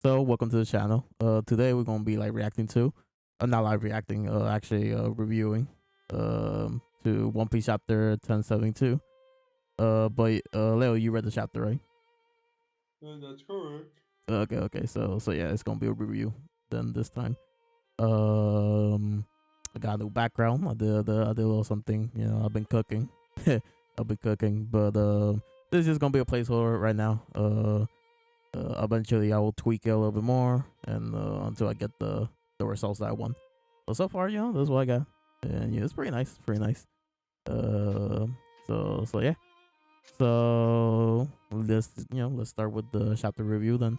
So welcome to the channel. Today we're gonna be like reacting to, not like reacting, actually reviewing, to One Piece chapter 1072. But Leo, you read the chapter, right? That's correct. Okay. So yeah, it's gonna be a review then this time. Um, I got a new background. I did a little something. I've been cooking. I've been cooking, but this is just gonna be a placeholder right now. Eventually I will tweak it a little bit more, and until I get the results that I want. But so far, that's what I got, and yeah, it's pretty nice. It's pretty nice. Uh, so yeah. So let's start with the chapter review then.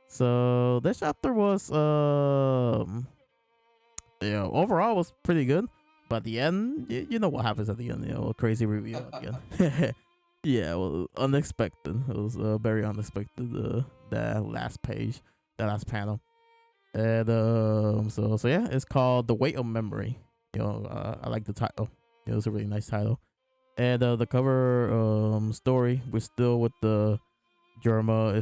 So this chapter was overall was pretty good, but at the end, you know what happens at the end. A crazy reveal at the end. Yeah, well, unexpected. It was very unexpected. That last page, that last panel, and so yeah, it's called "The Weight of Memory." I like the title. It's a really nice title, and the cover story. We're still with the Germa.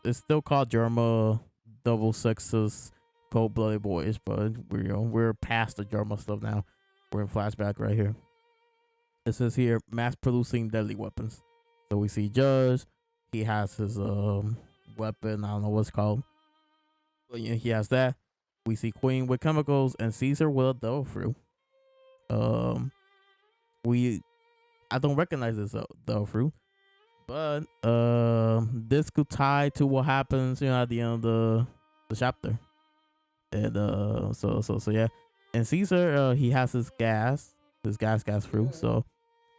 It's still called Germa Double Sexes Cold Blooded Boys, but we're past the Germa stuff now. We're in flashback right here. It says here mass producing deadly weapons. So we see Judge. He has his weapon. I don't know what's called. But yeah, he has that. We see Queen with chemicals and Caesar with a devil fruit. Um, we I don't recognize this devil fruit, but this could tie to what happens at the end of the chapter. And so yeah. And Caesar, he has his gas fruit. Yeah.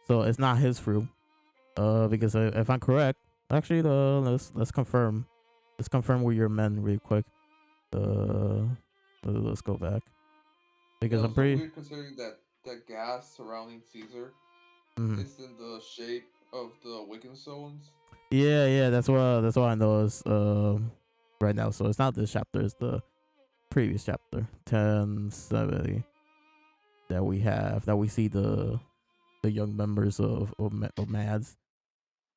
So it's not his fruit. Because if I'm correct, actually, let's confirm. Let's confirm with your men real quick. Uh, let's go back Yeah, because I'm also pretty. weird considering that the gas surrounding Caesar Mhm. is in the shape of the Wiccan stones. Yeah. That's what I know is right now. So it's not this chapter. It's the previous chapter 1070 that we see the young members of Mads.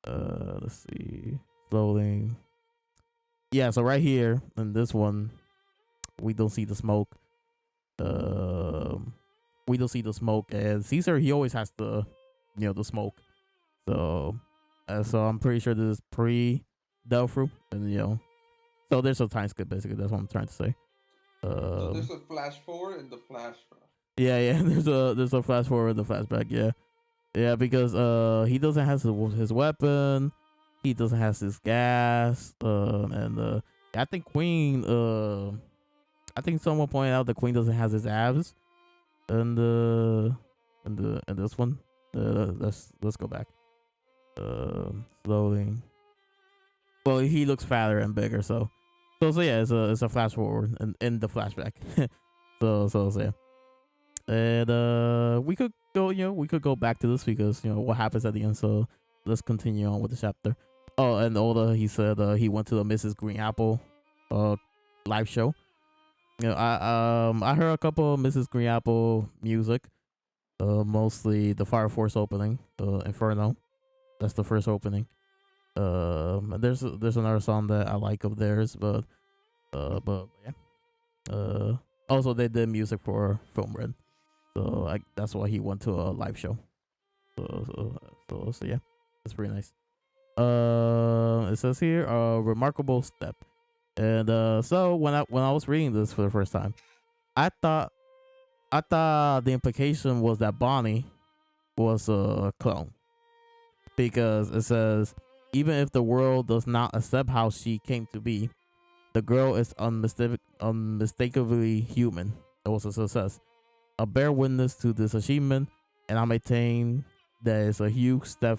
Let's see, slowly. Yeah, so right here in this one, we don't see the smoke. Um, we don't see the smoke, and Caesar he always has the smoke. So, so I'm pretty sure this is pre Delfru, and so there's a time skip basically. That's what I'm trying to say. So there's Um, a flash forward and the flashback. yeah. There's a flash forward, the flashback. Yeah, because he doesn't have his weapon, he doesn't have his gas, and I think Queen, I think someone pointed out the Queen doesn't have his abs, and and this one, let's go back, slowly. Well, he looks fatter and bigger, so yeah, it's a flash forward in the flashback, so yeah. And we could go back to this because what happens at the end. So let's continue on with the chapter. Oh, and Oda, he said he went to the Mrs. Green Apple uh live show. I heard a couple of Mrs. Green Apple music. Mostly the Fire Force opening, Inferno. That's the first opening. And there's another song that I like of theirs, but yeah. Also they did music for Film Red. So that's why he went to a live show. So yeah, that's pretty nice. It says here a remarkable step, and so when I was reading this for the first time, I thought I thought the implication was that Bonnie was a clone because it says even if the world does not accept how she came to be, the girl is unmistakably human. It was a success. A bear witness to this achievement, and I maintain that it's a huge step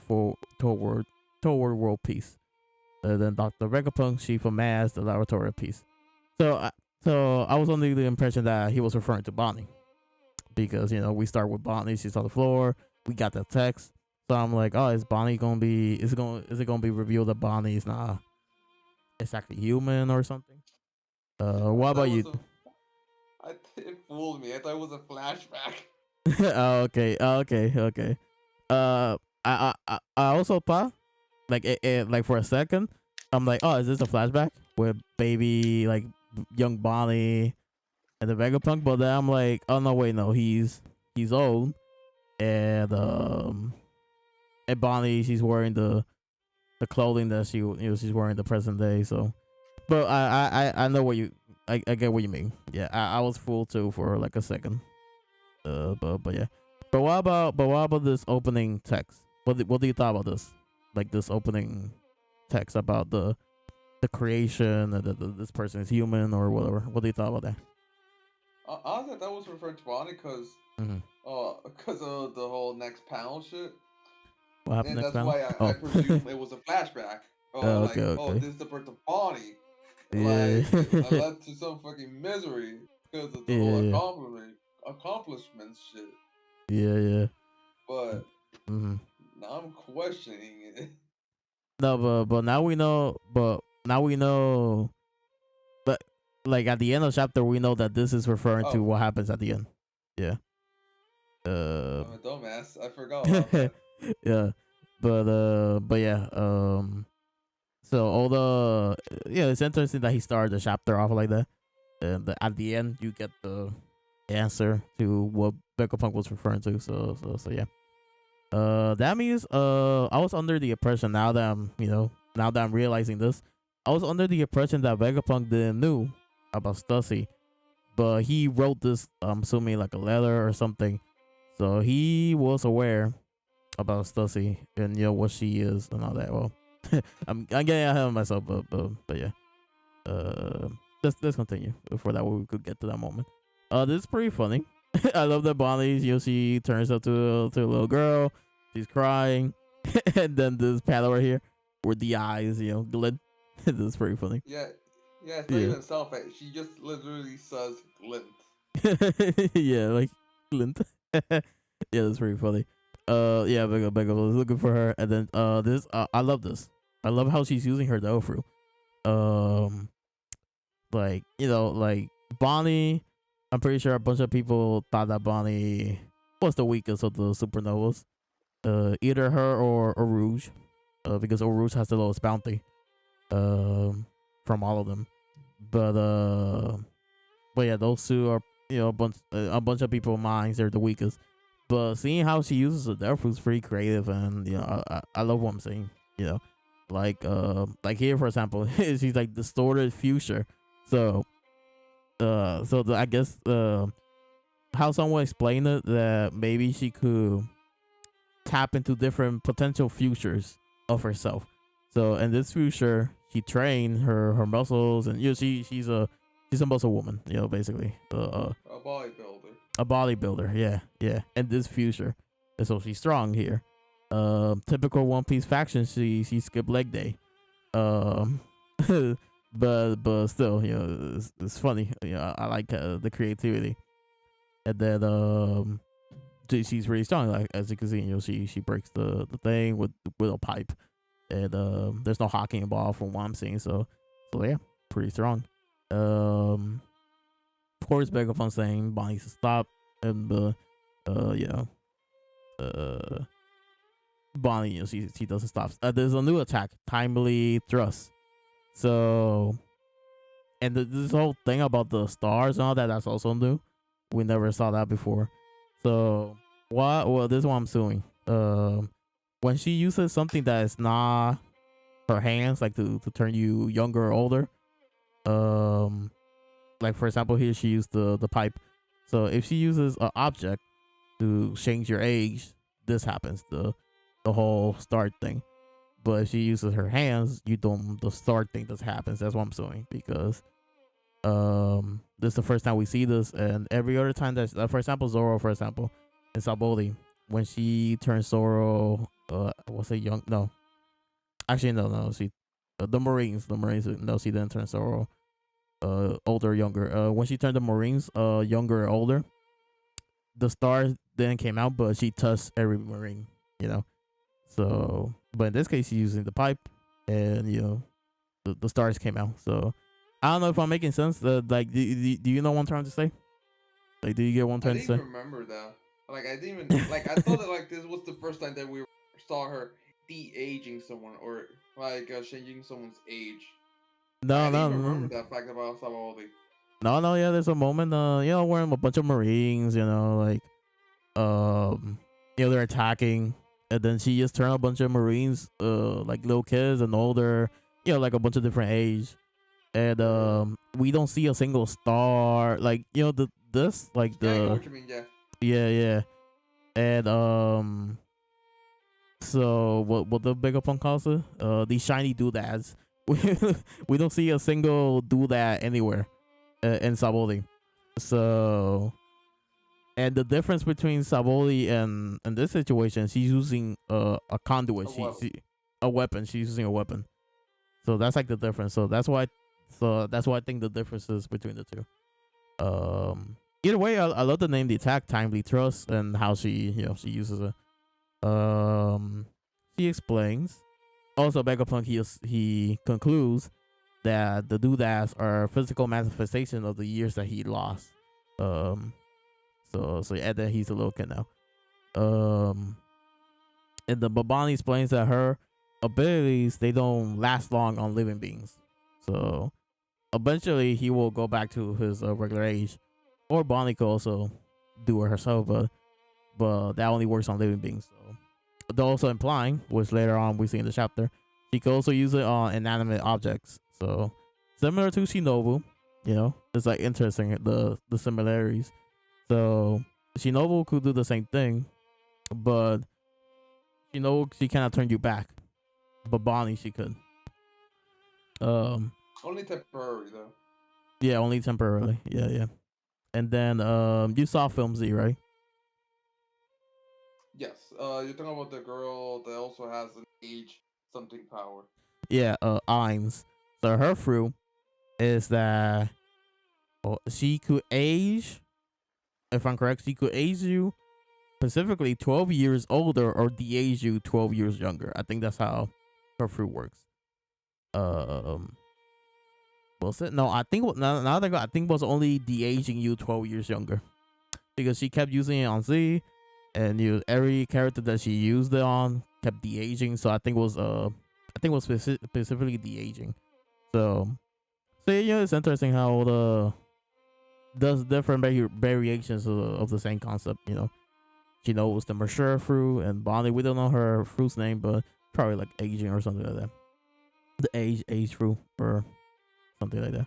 toward world peace. Then Dr. Vegapunk, chief of mass, the laboratory of peace. So, I was under the impression that he was referring to Bonnie because we start with Bonnie. She's on the floor. We got the text. So I'm like, oh, is Bonnie gonna be? Is it gonna be revealed that Bonnie is not exactly human or something? I What thought about it you? was a. It fooled me. I thought it was a flashback. Oh, okay. I also thought like like for a second, I'm like, oh, is this a flashback? with baby like young Bonnie and the Vegapunk, but then I'm like, oh no, wait, no, he's old, and and Bonnie, she's wearing the clothing that she's wearing the present day. So, but I know what you I get what you mean. Yeah, I was fooled too for like a second. But yeah. But what about this opening text? What do you thought about this? Like this opening text about the creation and this person is human or whatever. What do you thought about that? I thought that was referring to Bonnie Mm-hmm. because of the whole next panel shit, What happened and next that's panel? why I Oh, presume it was a flashback. okay, Like, oh, okay. this is the birth of Bonnie. Yeah, Like, it led to some fucking misery because of the yeah, whole yeah, accomplishments shit. yeah, yeah. But Mm-hmm. now I'm questioning it. No, but now we know. But now we know. But like at the end of the chapter, we know that this is referring to Oh, what happens at the end. Yeah. Uh. I'm a dumbass. I forgot about that. Yeah. But yeah. So all the yeah, it's interesting that he started the chapter off like that, and at the end you get the answer to what Vegapunk was referring to. So yeah. That means I was under the impression now that I'm realizing this, I was under the impression that Vegapunk didn't knew about Stussy, but he wrote this, I'm assuming like a letter or something, so he was aware about Stussy and what she is and all that. Well, I'm getting ahead of myself, but yeah. Uh, let's continue before that we could get to that moment. This is pretty funny. I love that Bonnie, she turns out to a little girl. She's crying, and then this panel right here with the eyes, glint. This is pretty funny. Yeah, yeah. It's not Yeah, even self. She just literally says glint. yeah, like glint. Yeah, that's pretty funny. Yeah, Becca was looking for her, and then this I love this. I love how she's using her Dofru. Um, like like Bonnie, I'm pretty sure a bunch of people thought that Bonnie was the weakest of the supernovas. Either her or Rouge, because Rouge has the lowest bounty from all of them. But yeah, those two are a bunch of people minds they're the weakest. But seeing how she uses the Death is pretty creative, and I love what I'm seeing. You know, like here for example, she's like distorted future. So I guess how someone explained it, that maybe she could tap into different potential futures of herself. So in this future, she trained her muscles, and she's a muscle woman, basically A bodybuilder. a bodybuilder. Yeah, yeah. In this future, and so she's strong here. Typical One Piece faction. She skipped leg day. Um, but still, it's funny. I like the creativity, and then she's really strong. Like as you can see, she breaks the thing with a pipe, and there's no hockey involved from what I'm seeing. So yeah, pretty strong. Um, of course, Vegapunk saying Bonnie needs to stop, and yeah, uh, Bonnie, she doesn't stop. There's a new attack, timely thrust. So, and this whole thing about the stars and all that's also new. We never saw that before. So what? Well, this is what I'm assuming. When she uses something that is not her hands, like to turn you younger or older. Um, like for example, here she used the pipe. So if she uses an object to change your age, this happens. The whole start thing. But if she uses her hands, you don't. The start thing doesn't happen. That's what I'm assuming, because this is the first time we see this, and every other time that for example Zoro, for example, in Saboli, when she turns Zoro, was it young? No, actually no, she the Marines, no, she didn't turn Zoro older, younger. When she turned the Marines younger or older, the stars then came out, but she touched every Marine, you know. So, but in this case, she's using the pipe, and the stars came out. So I don't know if I'm making sense. Like, do you know what I'm trying to say? Like, do you get what I'm I trying to didn't even say? remember that. Like, I didn't even like. I thought that like this was the first time that we saw her de-aging someone or like changing someone's age. No, I didn't no, even remember no, that fact about Sabaody. no, no. Yeah, there's a moment. Where a bunch of Marines, like um, they're attacking, and then she just turned a bunch of Marines, like little kids and older, like a bunch of different age, and Yeah. we don't see a single star, like Yeah, I know what you mean. Yeah. yeah, yeah, and so what the bigger punk calls it? These shiny doodads. We don't see a single doodad anywhere in Saboli. So, and the difference between Saboli and this situation, she's using a conduit. A weapon. A weapon. She's using a weapon. So that's like the difference. So that's why I think the difference is between the two. Either way, I love the name, the attack, timely trust, and how she uses it. She explains. Also, Vegapunk he concludes that the doodads are physical manifestation of the years that he lost. Um, so yeah, that he's a little kid now. Um, and the Babani explains that her abilities they don't last long on living beings. So eventually he will go back to his regular age, or Bonnie could also do it herself, but that only works on living beings. So they're also implying, which later on we see in the chapter, she could also use it on inanimate objects. So similar to Shinobu, it's like interesting the similarities. So Shinobu could do the same thing, but she cannot turn you back. But Bonnie she could. Um Only temporary though. yeah, only temporarily. Yeah, yeah. And then you saw Film Z, right? Yes. You're talking about the girl that also has an age something power. Yeah, Ainz. So her fruit is that she could age, if I'm correct, she could age you specifically 12 years older or de-age you 12 years younger. I think that's how her fruit works. Um, was it? No, I think now that I think was only de-aging you 12 years younger because she kept using it on Z, and every character that she used it on kept de-aging. So I think it was specifically de-aging. So it's interesting how there's different variations of the same concept. She knows the mature fruit, and Bonnie, we don't know her fruit's name, but probably like aging or something like that. The age fruit or something like that.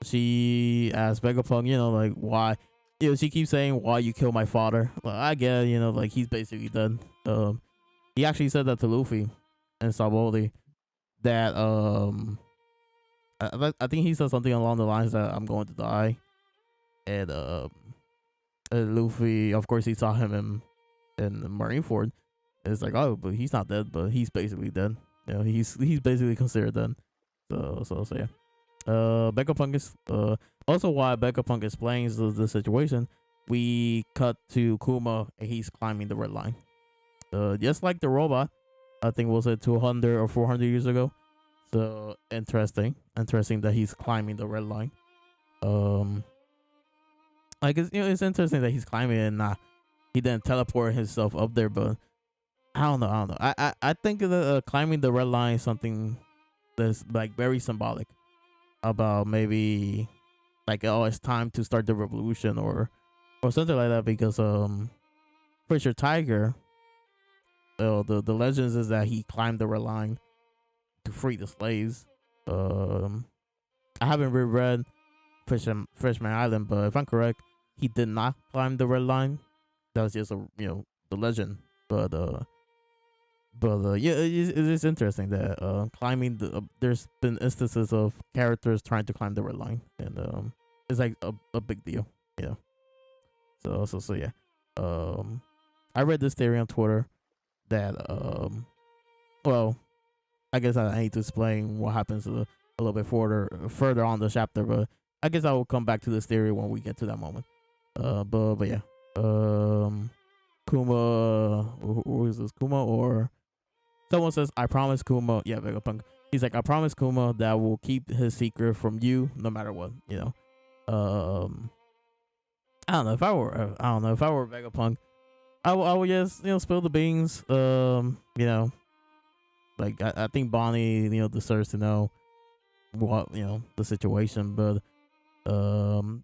She asked Vegapunk, like why. She keeps saying why you killed my father. Like, I get, like he's basically dead. He actually said that to Luffy and Sabaody that I think he said something along the lines that I'm going to die, and Luffy, of course, he saw him in Marineford. It's like, oh, but he's not dead, but he's basically dead. He's basically considered dead. So yeah. Vegapunk is also why Vegapunk explains the situation. We cut to Kuma and he's climbing the red line. Just like the robot, I think was it 200 or 400 years ago. So interesting that he's climbing the red line. Like it's interesting that he's climbing and he didn't teleport himself up there, but I don't know. I think that climbing the red line is something that's like very symbolic about maybe like, oh, it's time to start the revolution or something like that, because Fisher Tiger, the legends is that he climbed the red line to free the slaves. Um, I haven't reread Freshman Island, but if I'm correct, he did not climb the red line. That was just the legend. But yeah, it is interesting that climbing there's been instances of characters trying to climb the red line, and it's like a big deal, you know. So yeah, I read this theory on Twitter that well, I guess I need to explain what happens a little bit further on the chapter, but I guess I will come back to this theory when we get to that moment. But yeah, Kuma, who is this? Kuma or someone says, "I promise Kuma." Yeah, Vegapunk. He's like, "I promise Kuma that I will keep his secret from you, no matter what." I don't know if I were Vegapunk, I would just spill the beans. Like I think Bonnie, deserves to know what the situation. But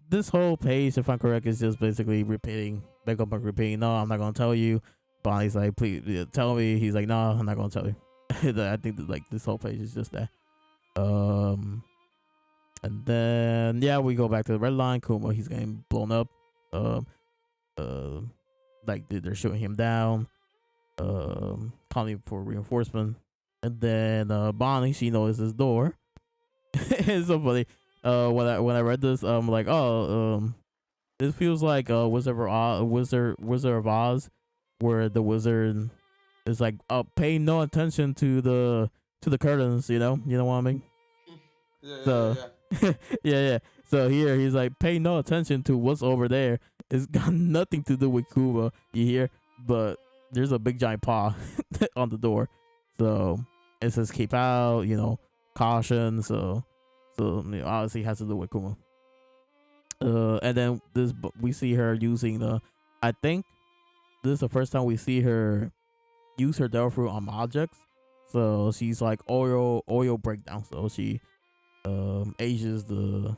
this whole page, if I'm correct, is just basically repeating, repeating. No, I'm not gonna tell you. Bonnie's like, please tell me. He's like, no, I'm not gonna tell you. I think that, like, this whole page is just that. And then yeah, we go back to the red line. Kuma, he's getting blown up. Um, uh, like they're shooting him down. Calling for reinforcement. And then Bonnie, she notices this door. It's so funny. When I read this, I'm like, oh, this feels like Wizard of Oz, where the wizard is like, pay no attention to the curtains. You know what I mean? Yeah. Yeah. So here he's like, pay no attention to what's over there. It's got nothing to do with Kuba. You hear? But there's a big giant paw on the door, so it says keep out. Caution. So obviously it has to do with Kuma. And then we see her using the. I think this is the first time we see her use her devil fruit on objects. So she's like oil breakdown. So she ages the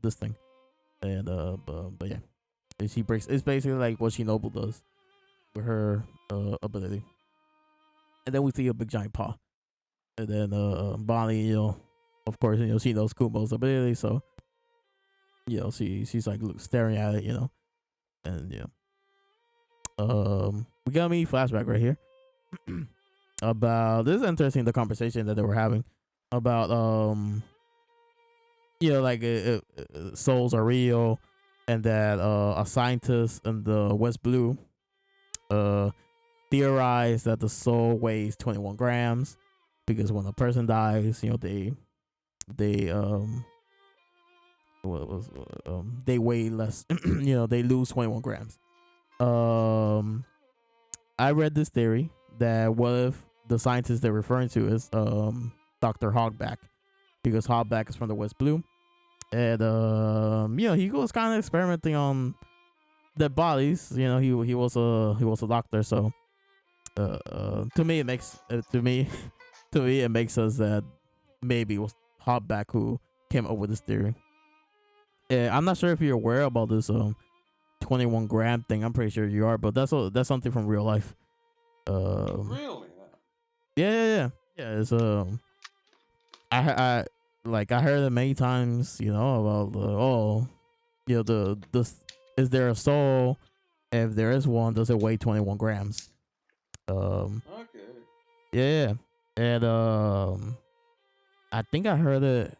this thing, and but yeah, and she breaks. It's basically like what Shinobu does with her ability. And then we see a big giant paw, and then Bonnie, of course, she knows Kumo's ability, so she's like staring at it, and yeah. We got me flashback right here about this is interesting, the conversation that they were having about like souls are real, and that a scientist in the West Blue theorized that the soul weighs 21 grams because when a person dies, they they weigh less. They lose 21 grams. I read this theory that what if the scientist they're referring to is Dr. Hogback, because Hogback is from the West Blue, and he was kind of experimenting on dead bodies. He was a doctor, so to me it makes it makes sense that maybe it was Hogback who came up with this theory. I'm not sure if you're aware about this 21 gram thing. I'm pretty sure you are, but that's something from real life. Really? Yeah. It's I heard it many times. About the is there a soul? If there is one, does it weigh 21 grams? Okay. Yeah, and I think I heard it.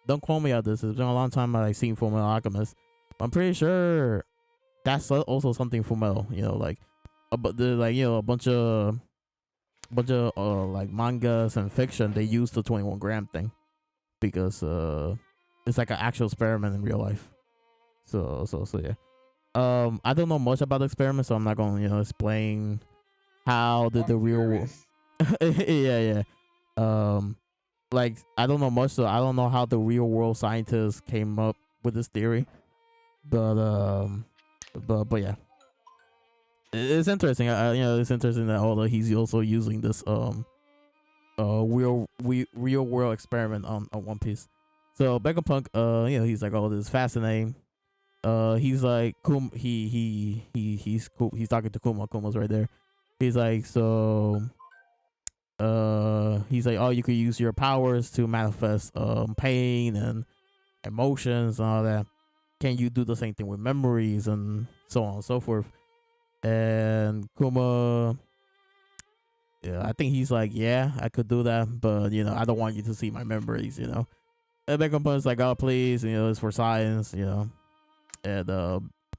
Don't quote me on this. It's been a long time I've seen Fullmetal Alchemist. I'm pretty sure that's also something Fullmetal. But a bunch of like mangas and fiction, they use the 21 gram thing because it's like an actual experiment in real life. So yeah. I don't know much about the experiment, so I'm not going to explain how did the real world. Yeah. Like I don't know much, so I don't know how the real world scientists came up with this theory, but yeah, it's interesting. It's interesting that although he's also using this real world experiment on One Piece. So Vegapunk, he's like, oh, this is fascinating. He's like, he's cool. He's talking to Kuma. Kuma's right there. He's like, so he's like, oh, you could use your powers to manifest pain and emotions and all that. Can you do the same thing with memories and so on and so forth? And Kuma, I think he's like, yeah, I could do that, but I don't want you to see my memories. And Vegapunk's like, oh, please, it's for science. And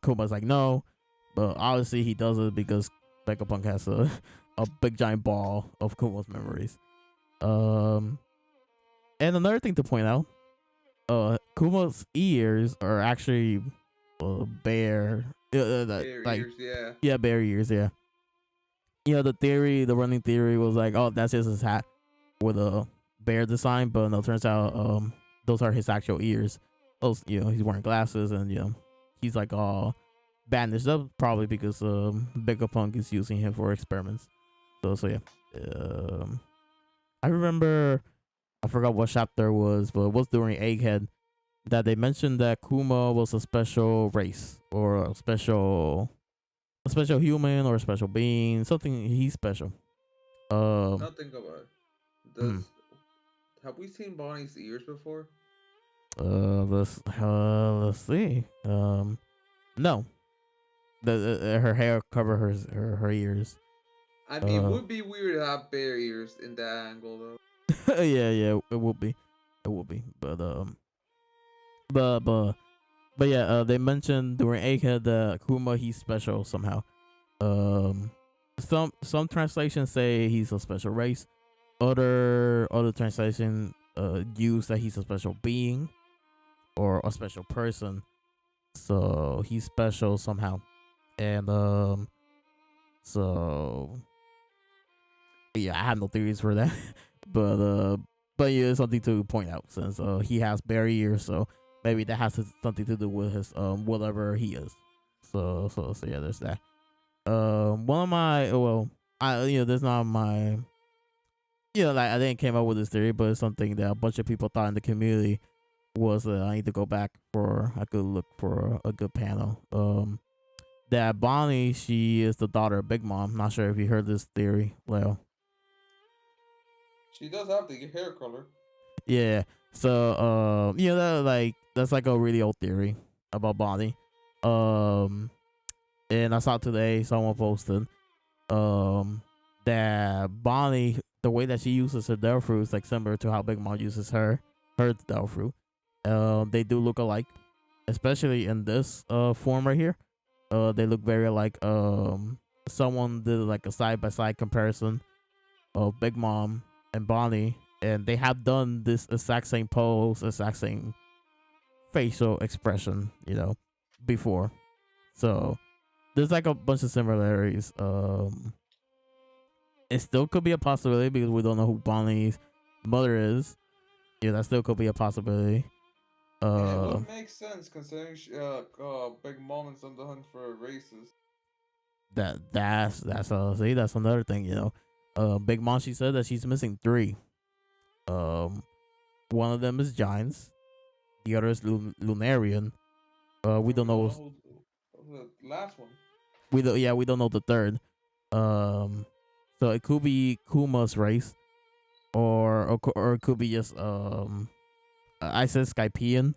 Kuma's like, no, but obviously he does it because Vegapunk has a big giant ball of Kuma's memories. And another thing to point out, Kuma's ears are actually bear. Bear Like, ears, yeah. yeah, bear ears, yeah. The running theory was like, oh, that's just his hat with a bear design, but no, it turns out those are his actual ears. Those, he's wearing glasses and he's like all bandaged up, probably because Vegapunk is using him for experiments. So yeah. Um, I remember I forgot what chapter it was, but it was during Egghead that they mentioned that Kuma was a special race or a special human or a special being, something he's special. Um, Now think about it. mm, Does have we seen Bonnie's ears before? let's see. No, her hair cover her ears. I mean, it Uh, would be weird to have bare ears in that angle, though. yeah, it will be, but but yeah, they mentioned during Egghead that Kuma he's special somehow. Um, some translations say he's a special race. Other translation use that he's a special being or a special person. So he's special somehow. And so yeah, I have no theories for that. but but yeah, it's something to point out since he has bare ears, so maybe that has something to do with his whatever he is. So yeah, there's that. One of my I there's not my like I didn't came up with this theory, but it's something that a bunch of people thought in the community was I need to go back for a good look for a good panel. That Bonnie, she is the daughter of Big Mom. Not sure if you heard this theory, Leo. She does have the hair color. Yeah. So that's like a really old theory about Bonnie. Um, and I saw today someone posted that Bonnie, the way that she uses her devil fruit is like similar to how Big Mom uses her devil fruit. They do look alike, especially in this form right here. They look very like someone did like a side by side comparison of Big Mom and Bonnie, and they have done this exact same pose, exact same facial expression, before. So there's like a bunch of similarities. It still could be a possibility because we don't know who Bonnie's mother is. Yeah, that still could be a possibility. And it Uh, would make sense considering Big Mom is on the hunt for races. that's see that's another thing. Big Mom she said that she's missing three. Um, one of them is Giants. The other is Lunarian. We And don't we don't know. know who the last one. We don't know the third. Um, so it could be Kuma's race, or it could be just I said Skypean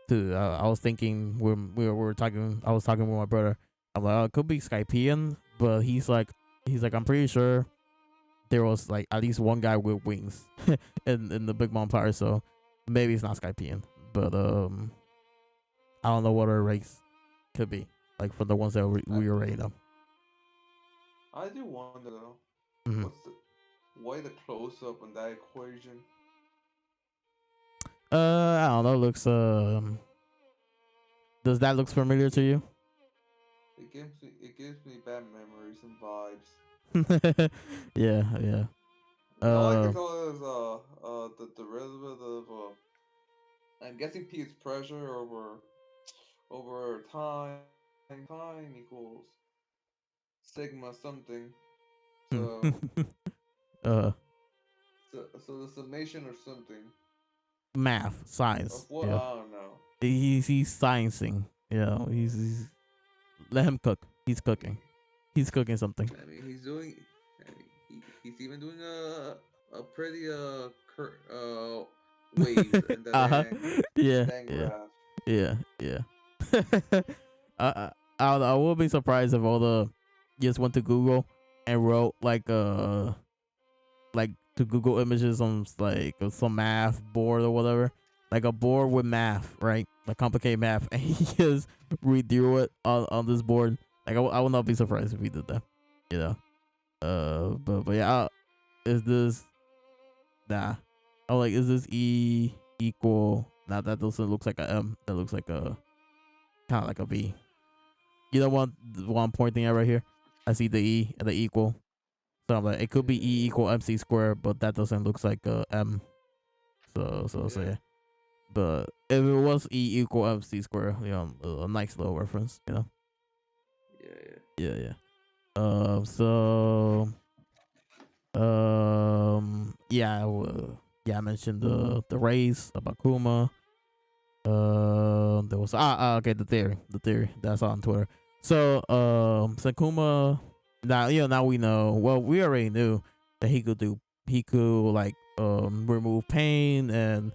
too. I was thinking when we were talking, I was talking with my brother. I'm like, oh, it could be Skypean, but he's like, I'm pretty sure there was like at least one guy with wings in the Big Mom Power, so maybe it's not Skypean, but I don't know what our race could be, like from the ones that we already know. I do wonder though, Hmm. what's the why the close up on that equation? I don't know. Looks does that looks familiar to you? It gives me bad memories and vibes. Yeah, yeah. All I Uh, can tell is the derivative of I'm guessing P's pressure over time equals sigma something. So uh, so the summation or something math, of science. what Yeah, I don't know. he's sciencing. He's let him cook. He's cooking. He's cooking something. I mean he's doing. I mean, he's even doing a pretty waves in the Uh huh. Yeah, dang yeah, graph. yeah. I, I will be surprised if all the just went to Google and wrote like to Google images on like some math board or whatever, like a board with math, right? Like complicated math, and he just redrew it on this board. Like I would not be surprised if he did that, you know. But yeah, is this nah? Oh, like is this E equal? Nah, that doesn't looks like a M. That looks like a kind of like a V. You know what I'm pointing at right here? I see the E and the equal. So I'm like, it could be E Yeah, equal MC squared, but that doesn't look like a M. So yeah, yeah. But if it was E equal MC squared, a nice little reference. yeah, yeah. Yeah, yeah. So Yeah, yeah, I mentioned the race about Kuma. There was okay, the theory that's on Twitter. So Sakuma, now we know. Well, we already knew that he could like remove pain, and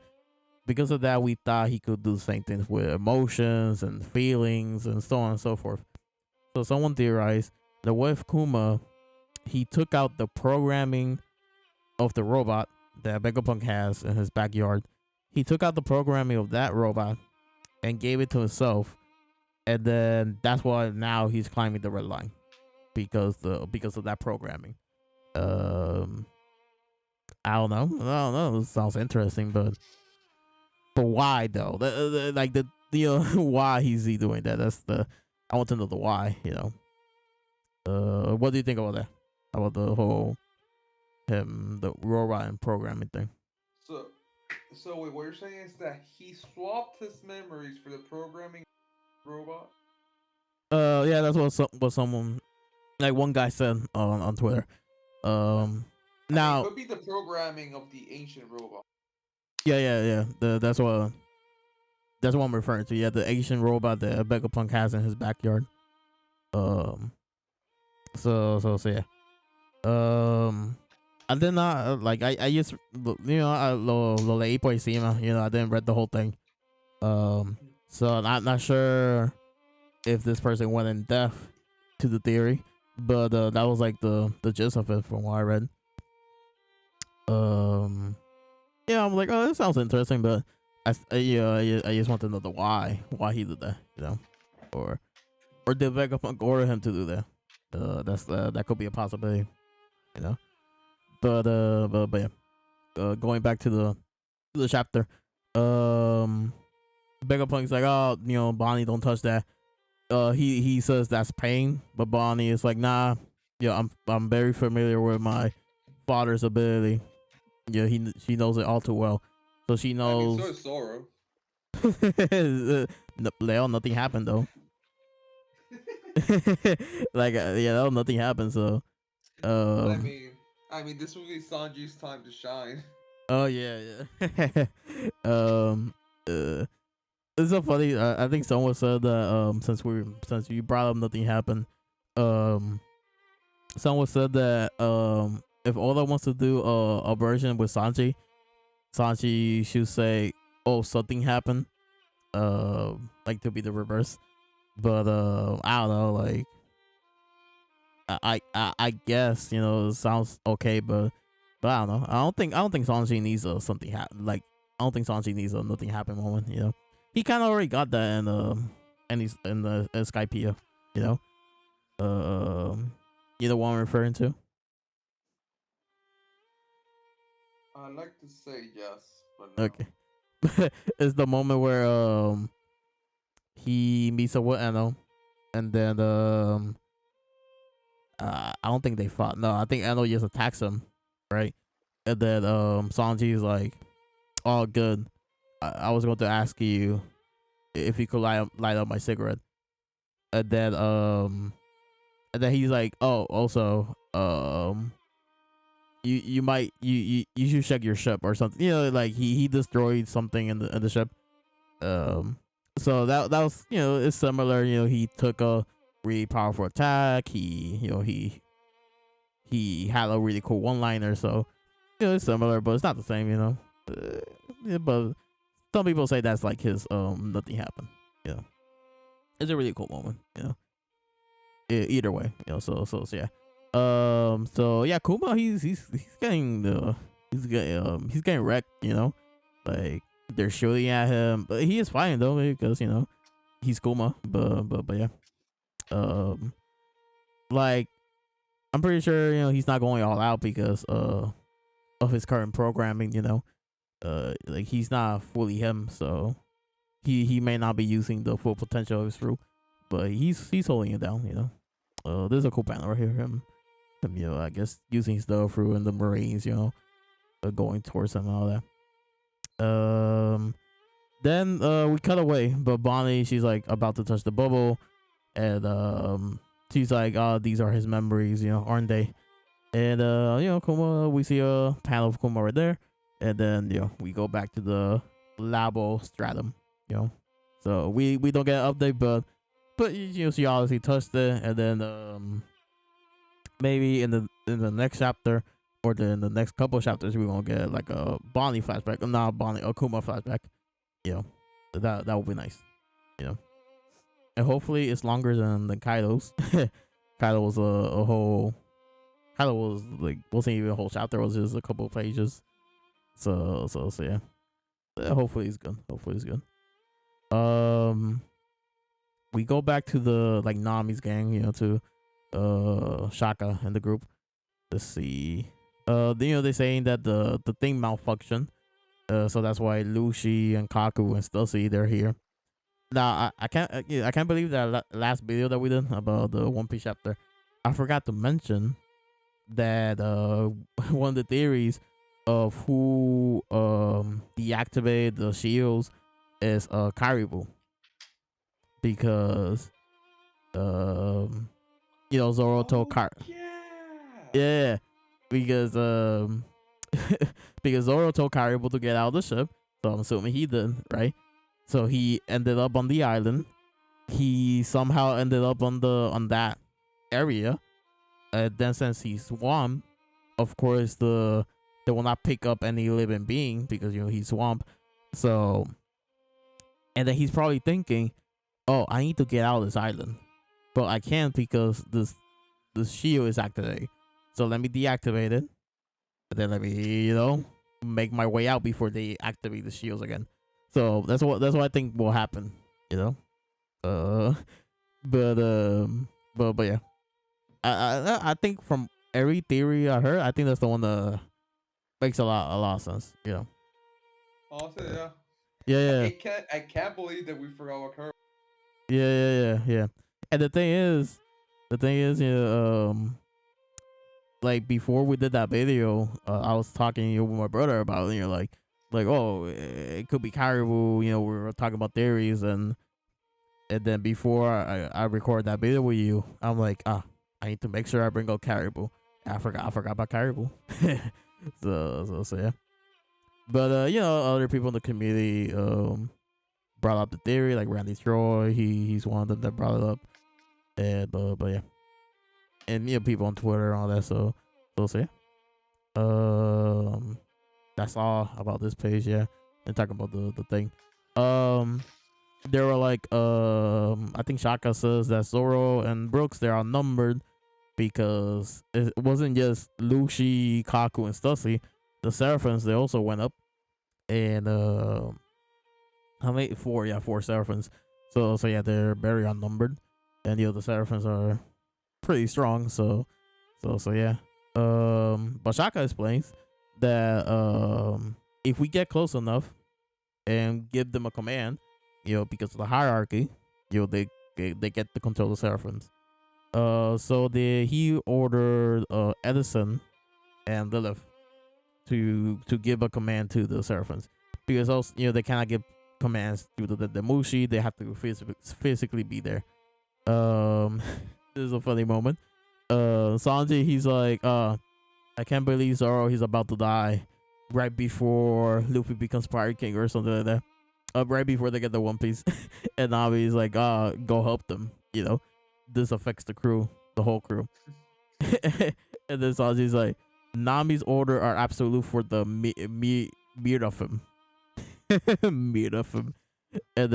because of that, we thought he could do the same things with emotions and feelings and so on and so forth. So someone theorized that with Kuma, he took out the programming of the robot that Vegapunk has in his backyard. He took out the programming of that robot and gave it to himself, and then that's why now he's climbing the red line because of that programming. Um, I don't know. I don't know. It sounds interesting, but why though? Like the why is he doing that? That's the I want to know the why. What do you think about that? About the whole the robot and programming thing? So, so wait, what you're saying is that he swapped his memories for the programming robot? Yeah, that's what someone like one guy said on Twitter. Um, I mean, it now, could be the programming of the ancient robot. yeah. That's what I'm referring to. Yeah, the Asian robot that Vegapunk has in his backyard. Um, so yeah. Um, I did not like I just lo leí por encima. I didn't read the whole thing. So I'm not sure if this person went in depth to the theory, but that was like the gist of it from what I read. Um, yeah, I'm like, oh, that sounds interesting, but I just want to know the why he did that, or did Vegapunk order him to do that? That could be a possibility, you know. But yeah, going back to the chapter, um, Vegapunk's like, oh, Bonnie, don't touch that. He says that's pain, but Bonnie is like, nah, yeah, I'm very familiar with my father's ability. Yeah, she knows it all too well, so she I mean, so knows. is Zoro. Leo, nothing happened though. Like yeah, nothing happened. So I um, mean, this will be Sanji's time to shine. oh yeah. um, uh, it's so funny. I think someone said that since you brought up nothing happened, um, someone said that if Oda wants to do a version with Sanji should say, "Oh, something happened," like to be the reverse. But I don't know, like I guess it sounds okay, but I don't know. I don't think Sanji needs a something happen. Like I don't think Sanji needs a nothing happen moment. He kind of already got that and he's in the Skypea. You know, you the one I'm referring to. I like to say yes, but no. Okay, it's the moment where he meets up with Eno, and then I don't think they fought. No, I think Eno just attacks him, right? And then Sanji's like, "Oh, good. I was going to ask you if you could light up my cigarette." And then he's like, "Oh, also you might you should check your ship or something." Like he destroyed something in the ship. Um, so that was it's similar. He took a really powerful attack. He had a really cool one liner. So it's similar, but it's not the same. Yeah, but some people say that's like his nothing happened. It's a really cool moment. Either way. So yeah. So yeah, Kuma he's getting he's getting wrecked. Like they're shooting at him, but he is fine though because he's Kuma. But yeah. Um, like I'm pretty sure he's not going all out because of his current programming. Like he's not fully him, so he may not be using the full potential of his fruit, but he's holding it down. There's a cool panel right here. Him, I guess using the fruit and the Marines, going towards him and all that. Then we cut away, but Bonnie, she's like about to touch the bubble, and she's like, "Oh, these are his memories, aren't they?" And Kuma, we see a panel of Kuma right there, and then we go back to the Labo stratum. So we don't get an update, but she obviously touched it, and then maybe in the next chapter or in the next couple of chapters we're gonna get like a Bonnie flashback, not Bonnie, a Kuma flashback. That would be nice. And hopefully it's longer than Kaido's. Kaido was a whole. Kaido was like wasn't even a whole chapter. It was just a couple of pages. So yeah. Hopefully it's good. Hopefully it's good. We go back to the like Nami's gang. To Shaka and the group. Let's see. They're saying that the thing malfunctioned. So that's why Lucy and Kaku and Stussy they're here. Now I can't believe that last video that we did about the One Piece chapter. I forgot to mention that one of the theories of who deactivated the shields is Karibu, because Zoro told yeah, because because Zoro told Karibu to get out of the ship, so I'm assuming he did, right? So he ended up on the island. He somehow ended up on that area. Then since he swam, of course they will not pick up any living being because he's swamp. So, and then he's probably thinking, "Oh, I need to get out of this island, but I can't because this shield is activated. So let me deactivate it, and then let me make my way out before they activate the shields again." So that's what I think will happen. But yeah. I think from every theory I heard, I think that's the one that makes a lot of sense. Honestly, yeah. Yeah. I can't believe that we forgot what occurred. Yeah. And the thing is, like before we did that video, I was talking with my brother about it, like oh, it could be Caribou. We were talking about theories, and then before I record that video with you, I'm like, I need to make sure I bring up Caribou. I forgot about Caribou. so yeah. But other people in the community brought up the theory, like Randy Troy. He's one of them that brought it up. And but yeah. And people on Twitter and all that. So yeah. That's all about this page. Yeah, and talking about the thing. There were like I think Shaka says that Zoro and Brooks they're outnumbered because it wasn't just Lucy, Kaku, and Stussy. The Seraphims they also went up, and how many? Four Seraphims. So yeah, they're very outnumbered, and the Seraphims are pretty strong. So yeah. But Shaka explains that if we get close enough and give them a command, because of the hierarchy, they get to control the Seraphims. So he ordered Edison and Lilith to give a command to the Seraphims, because also they cannot give commands to the Mushi. They have to physically be there. This is a funny moment. Sanji, he's like, I can't believe Zoro, he's about to die right before Luffy becomes Pirate King or something like that. Right before they get the One Piece. And Nami's like, go help them. This affects the crew, the whole crew. And then Sanji's like, Nami's order are absolute for the meat of him. Meat of him. And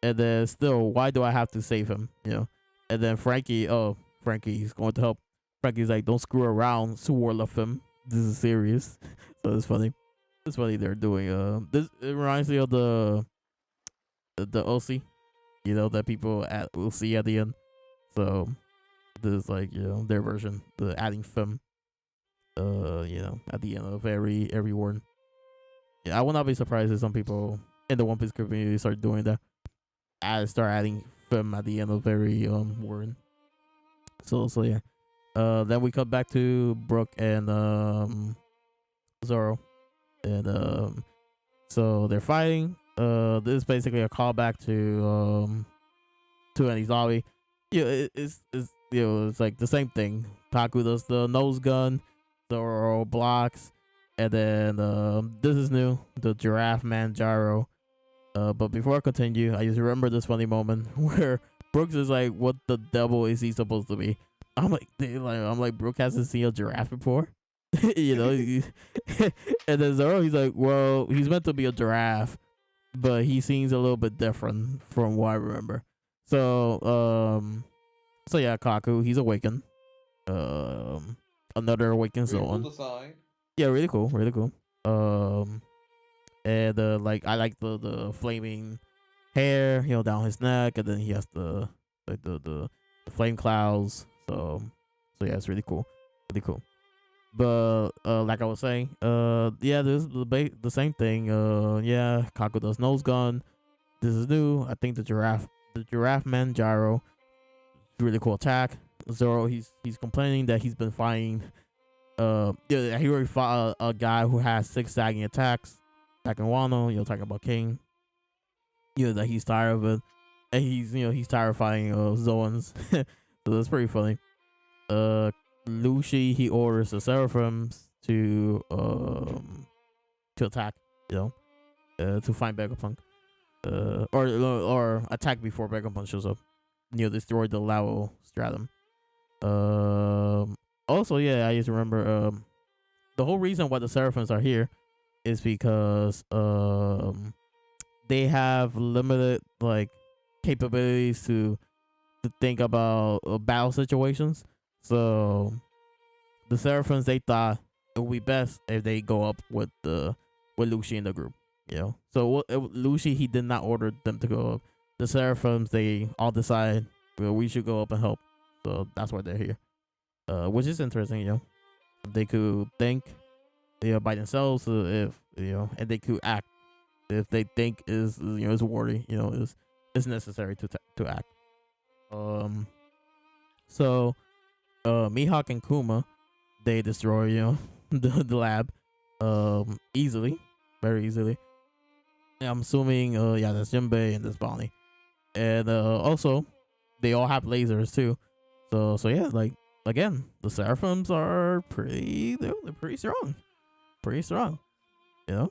then still, why do I have to save him? And then Frankie's going to help. Frankie's like, don't screw around, swore of him. This is serious. So it's funny. It's funny they're doing this. It reminds me of the OC, that people will see at the end. So this is like their version, the adding film. At the end of every warden. Yeah, I would not be surprised if some people in the One Piece community start doing that. Start adding film at the end of every warden. So yeah. Then we cut back to Brook and Zoro, and so they're fighting. This is basically a callback to Enizawa. It's it's like the same thing, Kaku does the nose gun, Zoro blocks, and then this is new, the Giraffe Man Gyro. But before I continue, I just remember this funny moment where Brooks is like, "What the devil is he supposed to be?" I'm like, Brooke hasn't seen a giraffe before, you know. And then Zoro, he's like, "Well, he's meant to be a giraffe, but he seems a little bit different from what I remember." So, so yeah, Kaku, he's awakened. Another awakened Pretty cool Zoan. design. Yeah, really cool, really cool. Um, and like I like the flaming hair, down his neck, and then he has the like the flame clouds. So yeah, it's really cool, really cool. But like I was saying, yeah, this is the same thing. Yeah, Kaku does nose gun. This is new. I think the giraffe man gyro, really cool attack. Zoro, he's complaining that he's been fighting. Yeah, he already fought a guy who has 6 sagging attacks back in Wano. Talking about King. That he's tired of it, and he's tired of fighting Zoans. So that's pretty funny. Lucy, he orders the Seraphims to attack, to find Vegapunk, or attack before Vegapunk shows up. Destroy the Lao stratum. Also, yeah, I just remember the whole reason why the Seraphims are here is because they have limited like capabilities to think about battle situations. So the Seraphims, they thought it would be best if they go up with Lucy in the group. So Lucy, he did not order them to go up. The Seraphims, they all decide, well, we should go up and help. So that's why they're here. Which is interesting. They could think, by themselves, if and they could act if they think is worthy, is necessary to act. So Mihawk and Kuma, they destroy the lab easily, very easily. And I'm assuming yeah, that's Jinbei and that's Bonnie, and also they all have lasers too. So yeah, like again, the Seraphims are they're pretty strong, pretty strong. You know.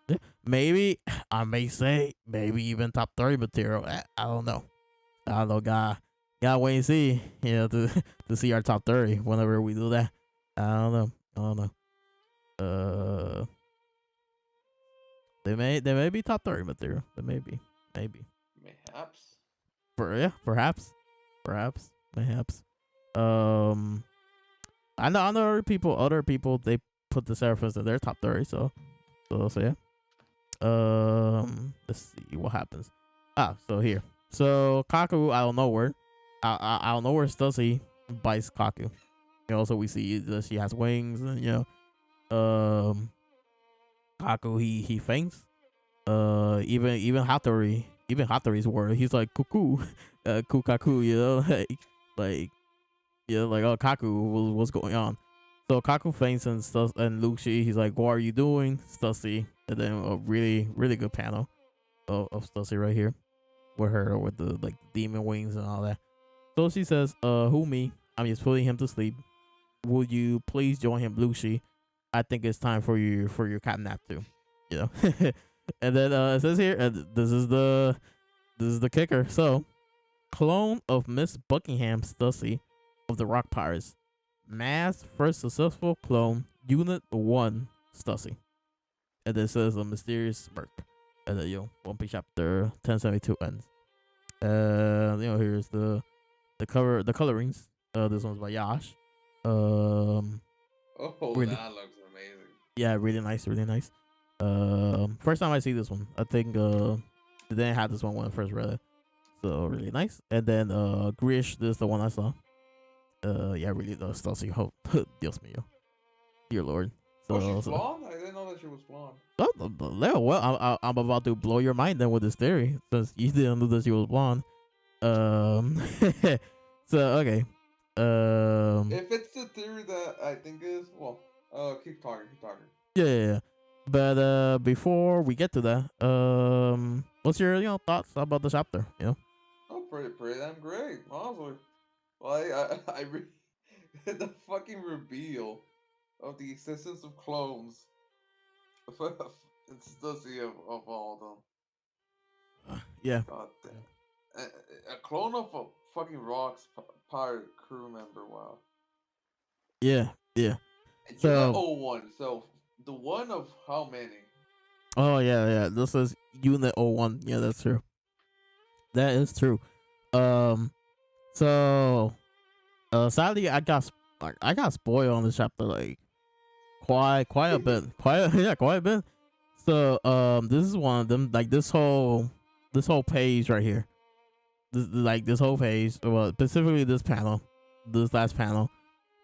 Yeah, maybe I may say maybe even top 30 material. I don't know. I don't know, guy. Gotta wait and see. To to see our top 30 whenever we do that. I don't know. I don't know. Uh, they may be top 30 material. They may be, maybe. Mayhaps. Perhaps, mayhaps. Um, I know other people they put the Seraphims in their top 30. So yeah. Let's see what happens. So here. So Kaku out of nowhere, out of nowhere, Stussy bites Kaku. So we see that she has wings, and Kaku he faints. Even Hattori's word. He's like cuckoo, kukaku. Like like oh Kaku, what's going on? So Kaku faints and Lucy, he's like, what are you doing, Stussy? And then a really really good panel of Stussy right here, with the like demon wings and all that. So she says, who me? I'm just putting him to sleep. Would you please join him, Lucy? I think it's time for your cat nap too. And then it says here, this is the kicker. So, clone of Miss Buckingham Stussy of the Rock Pirates. Mass first successful clone, Unit 1 Stussy. And then it says a mysterious smirk. And then One Piece chapter 1072 ends. Here's the colorings. This one's by Yash. Oh, really, that looks amazing. Yeah, really nice, really nice. First time I see this one. I think they didn't have this one when I first read it. So really nice. And then Grish, this is the one I saw. Yeah, really the Stussy. Oh, Dios mío, dear Lord. So, she's blonde? I didn't know that she was blonde. Well, I'm about to blow your mind then with this theory, since you didn't know that she was blonde. So okay. If it's the theory that I think is, well, keep talking. Yeah. But before we get to that, what's your thoughts about the chapter? Oh, pretty damn great, honestly. Well, I really, the fucking reveal of the existence of clones. It's Stussy of all of them. Yeah, God damn. A clone of a fucking Rocks pirate crew member. Wow. yeah, yeah. Unit So, 01. So the one of how many? oh yeah, yeah. This is Unit 01. Yeah, that's true. That is true. Um, so sadly, I got spoiled on this chapter like quite a bit, quite yeah, quite a bit. So this is one of them. Like this whole page right here. This whole page. Well, specifically this panel, this last panel.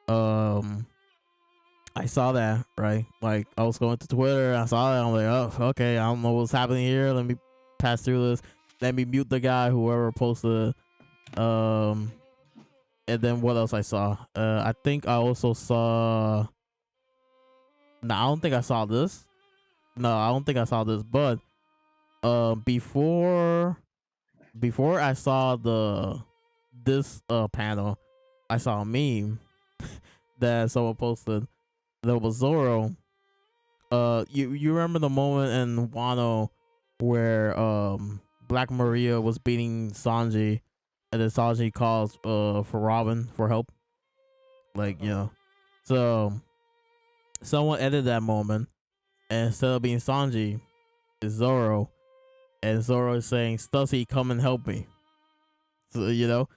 Um, I saw that, right? Like I was going to Twitter, I saw that, I'm like, oh, okay, I don't know what's happening here. Let me pass through this. Let me mute the guy, whoever posted. Um, and then what else I saw? I think I also saw. No, I don't think I saw this. No, I don't think I saw this. But before I saw the this panel, I saw a meme that someone posted. That was Zoro. You remember the moment in Wano where Black Maria was beating Sanji, and then Sanji calls for Robin for help, like Uh-huh. so someone edited that moment, and instead of being Sanji, it's Zoro, and Zoro is saying, Stussy, come and help me. So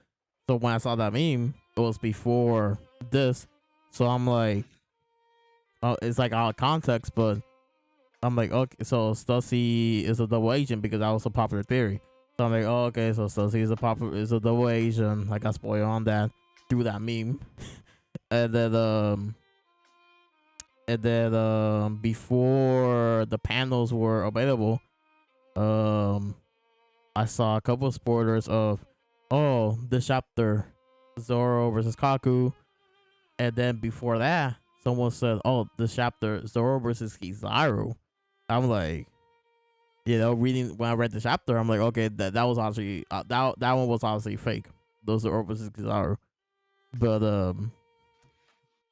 so when I saw that meme, it was before this, so I'm like, oh, it's like out of context, but I'm like, okay, so Stussy is a double agent because that was a popular theory. So I'm like, oh, okay, so Stussy is a double agent. I got spoiled on that through that meme, and then before the panels were available, um, I saw a couple of spoilers of, oh, this chapter, Zoro versus Kaku, and then before that, someone said, oh, this chapter, Zoro versus Kizaru. I'm like, reading when I read the chapter, I'm like, okay, that was obviously that one was obviously fake. Those are Orpus Kizaru, but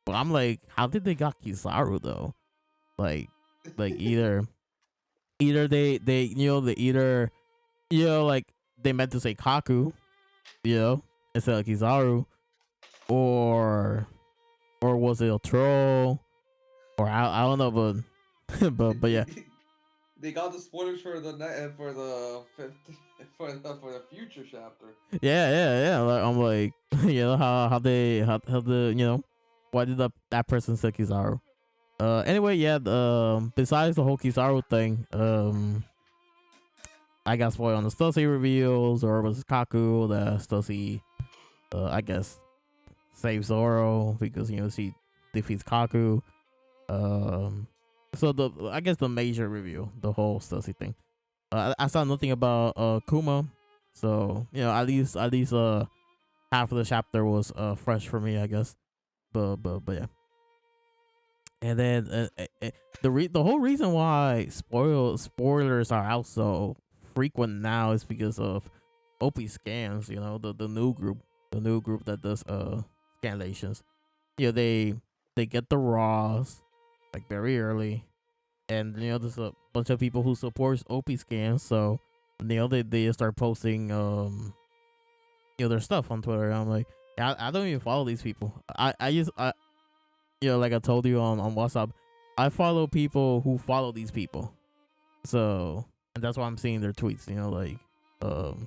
I'm like, how did they got Kizaru though? Like, either they they either like they meant to say Kaku, instead of Kizaru, or was it a troll, or I don't know, but but yeah. They got the spoilers for the for the for the future chapter. Yeah. Like, I'm like, how the why did that person say Kizaru? Anyway, yeah. Besides the whole Kizaru thing, I got spoiled on the Stussy reveals, or was Kaku the Stussy? I guess saves Zoro because she defeats Kaku. Um, so I guess the major review, the whole Stussy thing. I saw nothing about Kuma, so at least half of the chapter was fresh for me, I guess. But yeah. And then the whole reason why spoilers are out so frequent now is because of OP scans. The new group that does scanlations. They get the raws like very early, and there's a bunch of people who supports OP scans, so they start posting their stuff on Twitter. And I'm like, I don't even follow these people. I like I told you on WhatsApp, I follow people who follow these people. So, and that's why I'm seeing their tweets. Like, oh,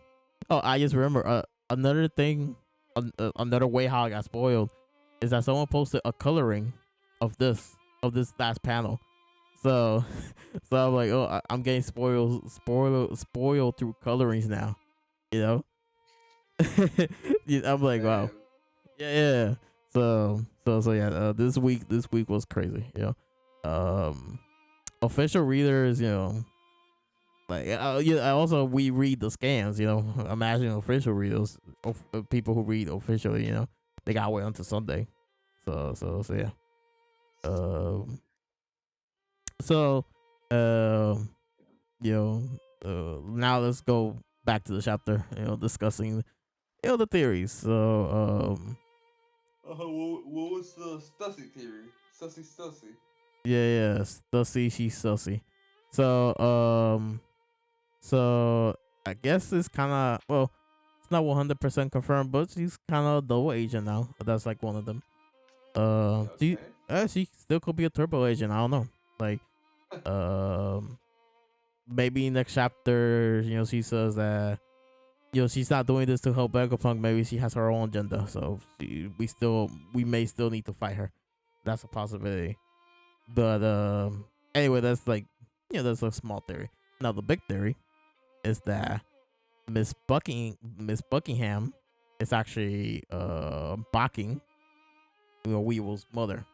I just remember another thing, another way how I got spoiled is that someone posted a coloring of this last panel. So, so I'm like, oh, I'm getting spoiled through colorings now. You know, I'm like, wow, Damn. yeah. So yeah. This week was crazy. Official readers. Like yeah. Also, we read the scans. Imagine official readers, people who read officially. They gotta wait until Sunday. So yeah. Um. So, um. Now let's go back to the chapter. Discussing the theories. So What was the Stussy theory? Stussy. Yeah, Stussy, she's Stussy. So so I guess it's kind of, well, it's not 100% confirmed, but she's kind of double agent now. That's like one of them. She Okay. she still could be a turbo agent. I don't know. Like, um, maybe next chapter, she says that she's not doing this to help Vegapunk. Maybe she has her own agenda. So we may still need to fight her. That's a possibility. But anyway, that's like, that's a small theory. Now the big theory is that Miss Buckingham is actually Bocking, Weevil's mother.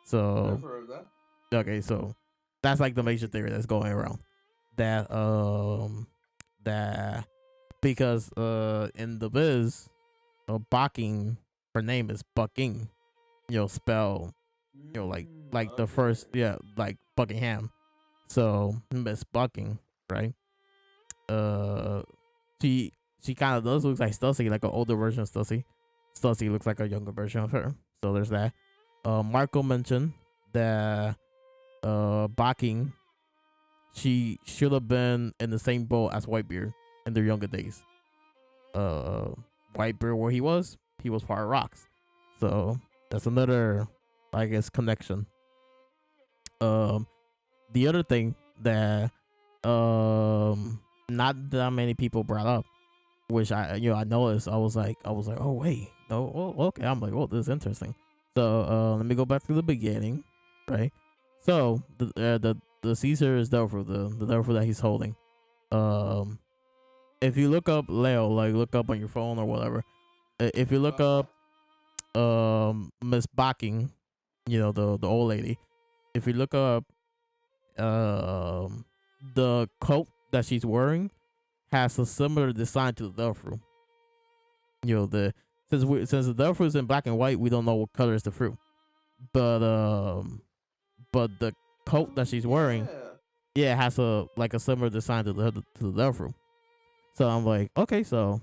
So I've heard of that. okay, so that's like the major theory that's going around. That that because in the biz, Bocking, her name is Bucking, spell, like the Okay. first, like Buckingham. So Miss Bucking, right? Uh, she she kind of does look like Stussy, like an older version of Stussy. Stussy looks like a younger version of her. So there's that. Marco mentioned that Bocking, she should have been in the same boat as Whitebeard in their younger days. Uh, Whitebeard, where he was part of Rocks. So that's another, I guess, connection. Um, the other thing that not that many people brought up, which I noticed, I was like, oh wait, no, oh, okay, I'm like, oh, this is interesting. So let me go back to the beginning, right? So the Caesar is Delphi, the Delphi that he's holding. Um, if you look up Leo, like look up on your phone or whatever, if you look Uh-huh. up Miss Bocking, the old lady, if you look up the coat that she's wearing has a similar design to the Delphi. The since the Delphi is in black and white, we don't know what color is the fruit. But the coat that Oh she's wearing, yeah. yeah, it has a similar design to the Delphi. So I'm like, okay, so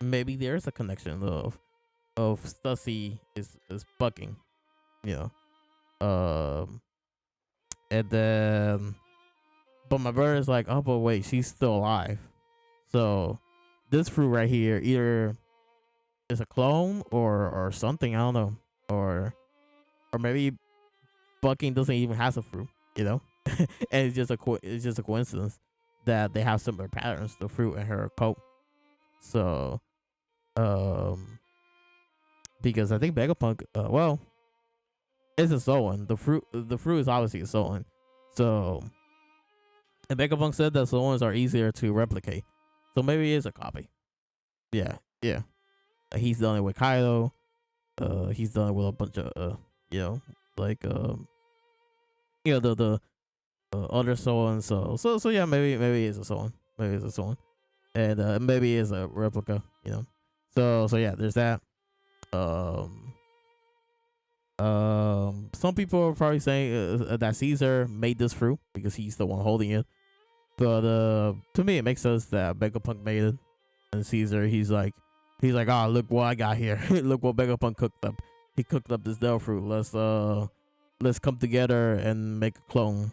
maybe there's a connection of Stussy is bucking, you know. And then but my brother is like, oh, but wait, she's still alive. So this fruit right here either is a clone or something. I don't know, or maybe bucking doesn't even have a fruit, and it's just a coincidence that they have similar patterns, the fruit and her coat. So um, because I think Vegapunk, well, it's a Zoan. The fruit is obviously a Zoan. So and Vegapunk said that Zoans are easier to replicate. So maybe it is a copy. Yeah, yeah. He's done it with Kaido. He's done it with a bunch of you know, like the other Zoans. So yeah, maybe it's a Zoan. Maybe it's a Zoan, and maybe it's a replica. So yeah, there's that. Um, some people are probably saying that Caesar made this fruit because he's the one holding it. But to me, it makes sense that Vegapunk made it, and Caesar, he's like, oh, look what I got here. Look what Vegapunk cooked up. He cooked up this Del fruit. Let's come together and make a clone.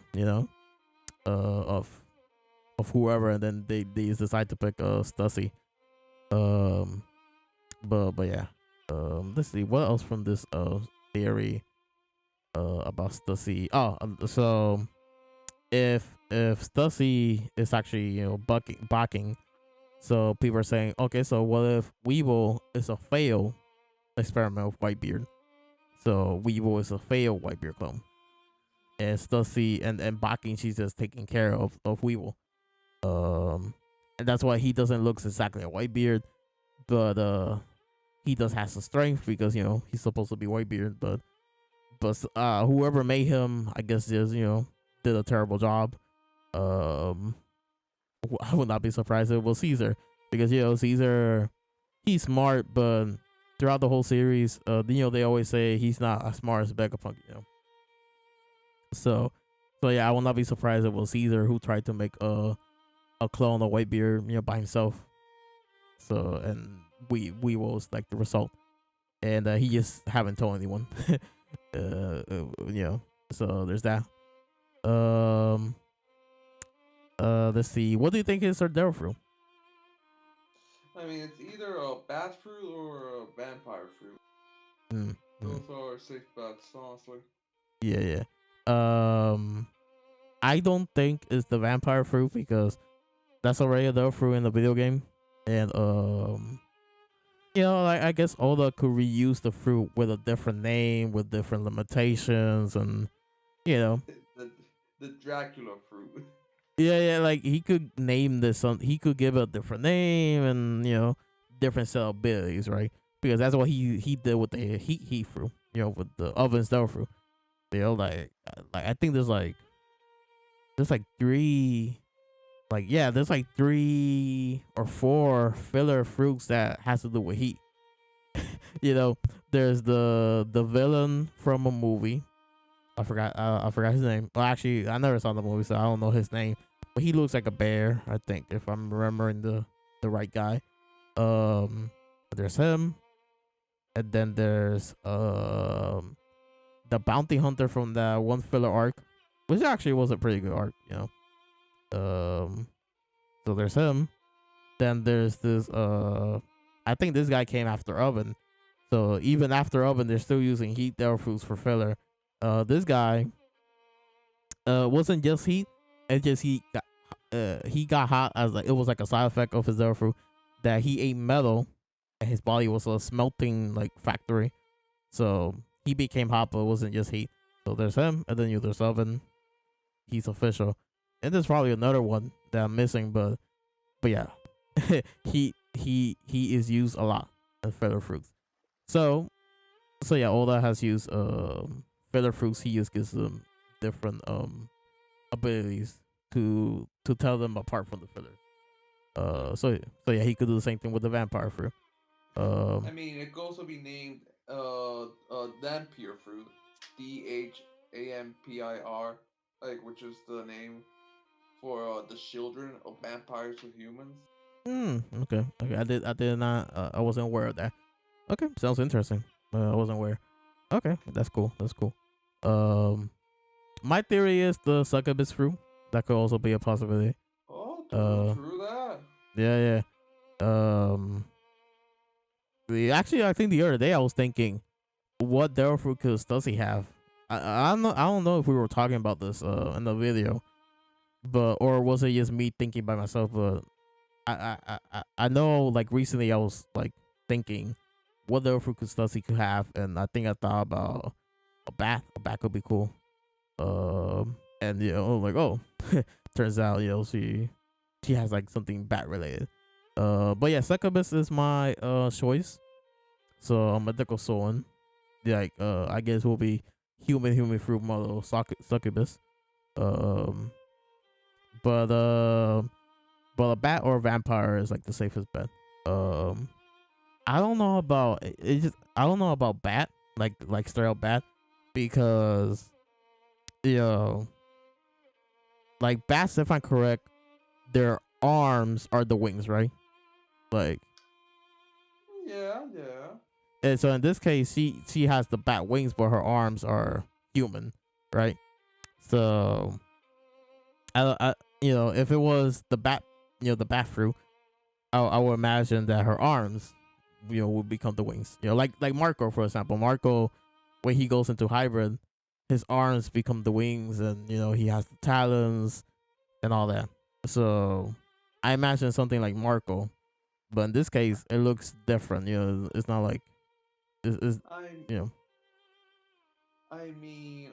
Of whoever, and then they decide to pick Stussy. Um, but yeah. Let's see what else from this theory about Stussy. Oh, so if Stussy is actually bucking, so people are saying, okay, so what if Weevil is a failed experiment with Whitebeard? So Weevil is a failed Whitebeard clone, and Stussy and Bocking, she's just taking care of Weevil. And that's why he doesn't look exactly like Whitebeard, but he does have some strength because he's supposed to be Whitebeard, but whoever made him, I guess, just did a terrible job. Um, I would not be surprised if it was Caesar because Caesar, he's smart, but throughout the whole series, they always say he's not as smart as Vegapunk. So yeah, I will not be surprised if it was Caesar who tried to make a clone of Whitebeard, by himself. So and we was like the result. and he just haven't told anyone. You know, so there's that. Um, let's see. What do you think is her devil fruit? I mean, it's either a bat fruit or a vampire fruit. Mm, mm, Those are safe bets, honestly. yeah, yeah. Um, I don't think it's the vampire fruit because that's already a devil fruit in the video game, and you know, like I guess Oda could reuse the fruit with a different name, with different limitations, and you know, the the Dracula fruit. yeah, yeah, like he could name this some, he could give it a different name, and you know, different set of abilities, right? Because that's what he did with the heat fruit, you know, with the oven stove fruit. You know, like I think there's like three, like yeah, there's like 3 or 4 filler fruits that has to do with heat. You know, there's the villain from a movie. I forgot his name. Well, actually, I never saw the movie, so I don't know his name. But he looks like a bear, I think, if I'm remembering the right guy. Um, there's him, and then there's the bounty hunter from that one filler arc, which actually was a pretty good arc, you know. So there's him. Then there's this I think this guy came after Oven. So even after Oven, they're still using heat devil fruits for filler. This guy wasn't just heat, it's just he got hot as like it was like a side effect of his devil fruit that he ate metal and his body was a smelting like factory. So he became hot, but it wasn't just heat. So there's him, and then there's Oven. He's official, and there's probably another one that I'm missing, but yeah, he is used a lot in feather fruits. So yeah, Oda has used feather fruits. He just gives them different abilities to tell them apart from the filler. So yeah, he could do the same thing with the vampire fruit. I mean, it could also be named Dampir fruit, Dampir, like which is the name for the children of vampires with humans. Okay. Okay. I did not. I wasn't aware of that. Okay. Sounds interesting. I wasn't aware. Okay. That's cool. That's cool. Um, my theory is the succubus fruit. That could also be a possibility. Oh, Uh, true that. yeah, yeah. Actually, I think the other day I was thinking, what devil fruit does he have? I don't know if we were talking about this in the video, but or was it just me thinking by myself? But I know like recently I was like thinking what devil fruit does he could have, and I think I thought about a bat. A bat could be cool. And you know, like oh, turns out you know she has like something bat related. But yeah, succubus is my choice. So I'm a mythical soul. Like I guess will be human fruit model succubus. Um, but but a bat or a vampire is like the safest bet. Um, I don't know about it. Just I don't know about bat like straight up bat because you know like bats, if I'm correct, their arms are the wings, right? Like, Yeah, yeah. and so in this case, she has the bat wings, but her arms are human, right? So, I you know, if it was the bat, you know, the bat fruit, I would imagine that her arms, you know, would become the wings. You know, like Marco, for example. Marco, when he goes into hybrid, his arms become the wings, and you know he has the talons and all that. So, I imagine something like Marco, but in this case, it looks different. You know, it's not like it's I you know I mean,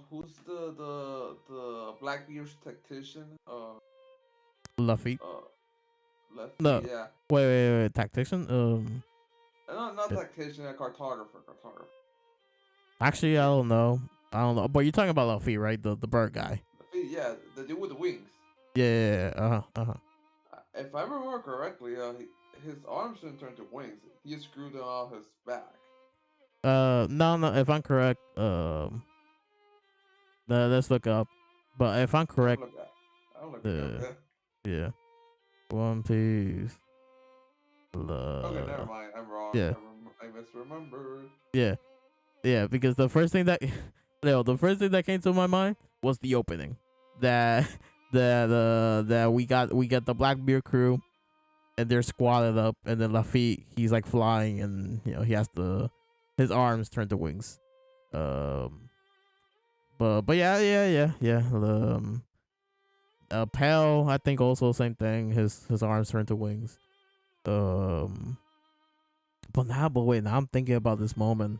who's the Blackbeard's tactician? Luffy. Uh, Lefty, No, yeah. wait, tactician. Not it- tactician, a cartographer, cartographer. actually, I don't know. But you're talking about Luffy, right? The bird guy. Lefty, yeah, the dude with the wings. Yeah. Uh-huh. If I remember correctly, his arms didn't turn to wings. He just screwed them out his back. No, no. If I'm correct, let's look up. But if I'm correct, I'm looking up. uh, Yeah. yeah, One Piece. Okay, never mind. I'm wrong. Yeah. I misremembered. Yeah, yeah, because the first thing that no, the first thing that came to my mind was the opening. That that we got the Blackbeard crew and they're squatted up, and then Lafitte he's like flying, and he has his arms turn to wings. Um, but yeah. Pal, I think also same thing. His arms turn to wings. Um, but wait, now I'm thinking about this moment.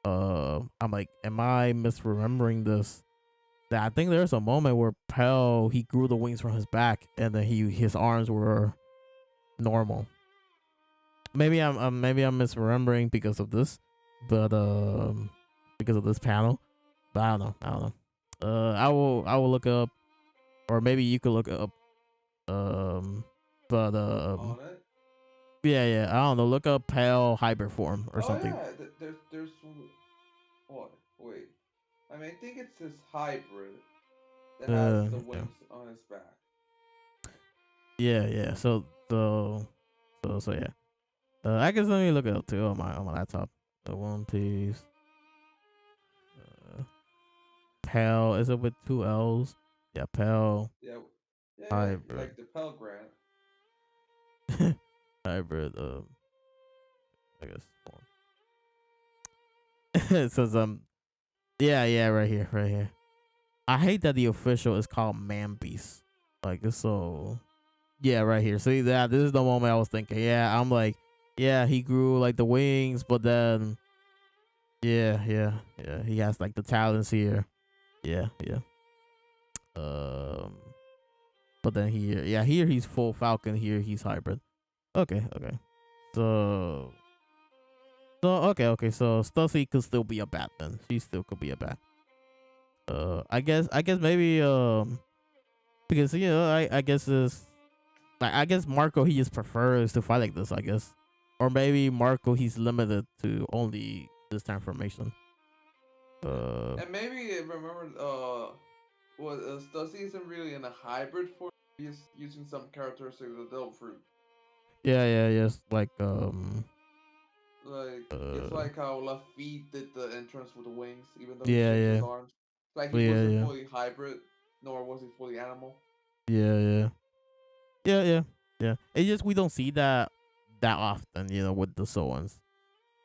I'm like, am I misremembering this? That I think there's a moment where Pell he grew the wings from his back, and then his arms were normal. Maybe I'm misremembering because of this, but because of this panel. But I don't know. I will look up, or maybe you could look up. Um, but On it. yeah, I don't know. Look up Pale hybrid form or Oh something. yeah, there's what? Wait. I mean, I think it's this hybrid that has the Yeah, wings on his back. yeah. So yeah. I guess let me look it up too on my laptop. The One Piece. Uh, Pale is it with two L's? Yeah, Pale Yeah, yeah, hybrid. like the Pell Grant. Hybrid. I guess form. It says yeah, right here. I hate that the official is called Man Beast. Like it's so yeah, right here. See that this is the moment I was thinking. Yeah, I'm like, yeah, he grew like the wings, but then yeah. He has like the talents here. Yeah. Um, but then here he's full Falcon. Here he's hybrid. Okay. So okay. So Stussy could still be a bat then. She still could be a bat. I guess maybe because I guess this like I guess Marco he just prefers to fight like this. I guess, or maybe Marco he's limited to only this transformation. And maybe remember, what Stussy isn't really in a hybrid form. He's using some characteristics of the Devil Fruit. Yes, like Like it's uh like how Lafitte did the entrance with the wings, even though he yeah changed his yeah arms. Like he yeah wasn't yeah fully hybrid, nor was he fully animal. yeah yeah yeah. It's just we don't see that often, with the Soans.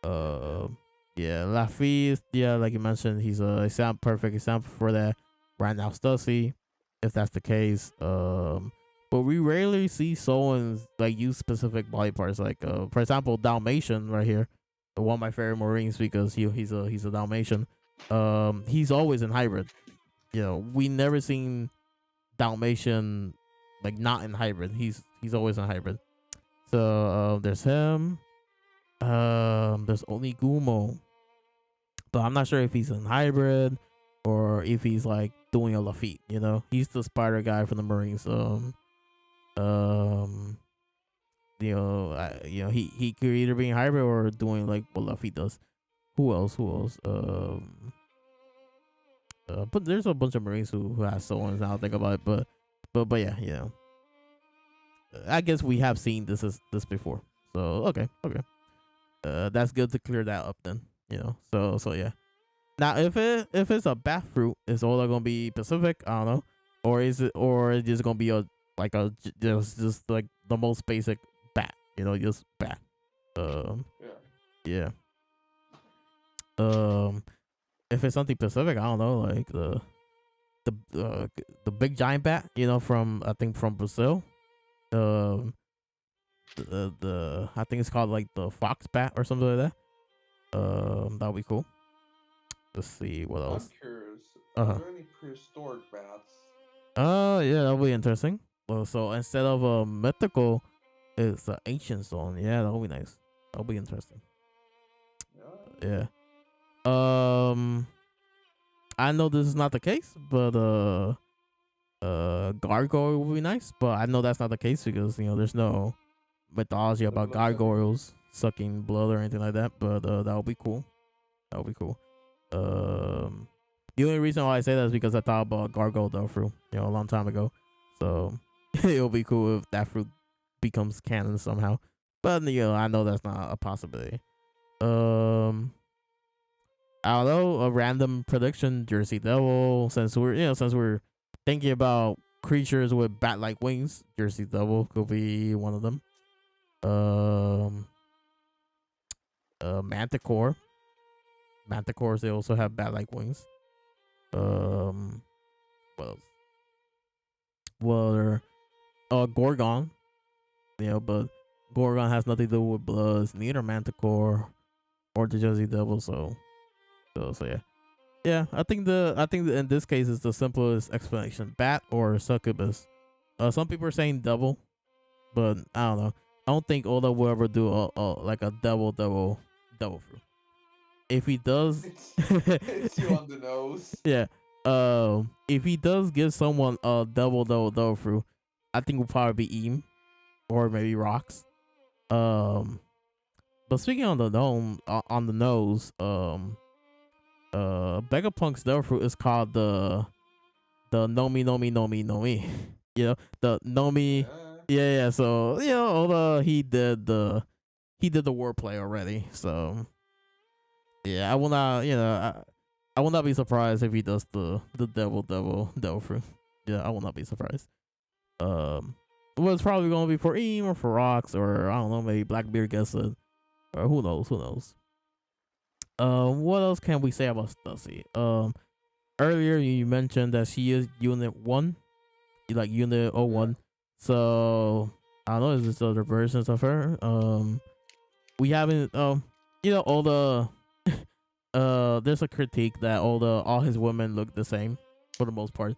Yeah. Uh, yeah, Laffy, yeah, like you mentioned, he's a perfect example for that right now. Stussy, if that's the case. But we rarely see Soans like use specific body parts. Like, for example, Dalmatian right here, one of my favorite Marines because he's a Dalmatian. He's always in hybrid. We never seen Dalmatian like not in hybrid. He's always in hybrid. So there's him. There's only Gumo, but I'm not sure if he's in hybrid or if he's like doing a Lafitte. He's the spider guy from the Marines. Um, he could either be in hybrid or doing like what Lafitte does. Who else? But there's a bunch of Marines who have Solons now. I think about it, but yeah. I guess we have seen this before. So okay. That's good to clear that up then. So yeah. Now, if it's a bat fruit, is all gonna be Pacific? I don't know, or is just gonna be a like a just like the most basic bat? Just bat. Um, Yeah. yeah. Um, if it's something Pacific, I don't know, like the big giant bat, from I think from Brazil. Um, the I think it's called like the fox bat or something like that. That would be cool. Let's see what I'm else. curious. Uh Are huh. there any prehistoric bats? Yeah, that'll be interesting. Well, so instead of a mythical, it's an ancient zone. Yeah, that'll be nice. That'll be interesting. Yeah. Yeah. Um, I know this is not the case, but gargoyle would be nice. But I know that's not the case because there's no mythology The about blood sucking. gargoyles sucking blood or anything like that. But that would be cool. That would be cool. Um, the only reason why I say that is because I thought about gargoyle though fruit, a long time ago. So it'll be cool if that fruit becomes canon somehow. but I know that's not a possibility. Um, I don't know, a random prediction, Jersey Devil. Since we're thinking about creatures with bat-like wings, Jersey Devil could be one of them. Um, Manticore. Manticores, they also have bat-like wings. Um, what else? Well, Gorgon. But Gorgon has nothing to do with Bloods, neither Manticore or the Jersey Devil. So yeah. Yeah, I think in this case it's the simplest explanation: bat or succubus. Some people are saying double, but I don't know. I don't think Oda will ever do like a double fruit. If he does, It's you on the nose. yeah. If he does give someone a double fruit, I think will probably be Eam or maybe Rocks. Um, but speaking on the dome, on the nose, Vegapunk's devil fruit is called the Nomi Nomi Nomi Nomi. The Nomi. Yeah. So although he did the wordplay already. So yeah, I will not. I will not be surprised if he does the devil fruit. Yeah, I will not be surprised. Well, it's probably gonna be for Eam or for Rocks or I don't know, maybe Blackbeard gets it, or who knows? Who knows? What else can we say about Stussy? Earlier you mentioned that she is Unit 1, like Unit O Yeah. 1. So I don't know, is this other versions of her? We haven't all the there's a critique that all his women look the same for the most part.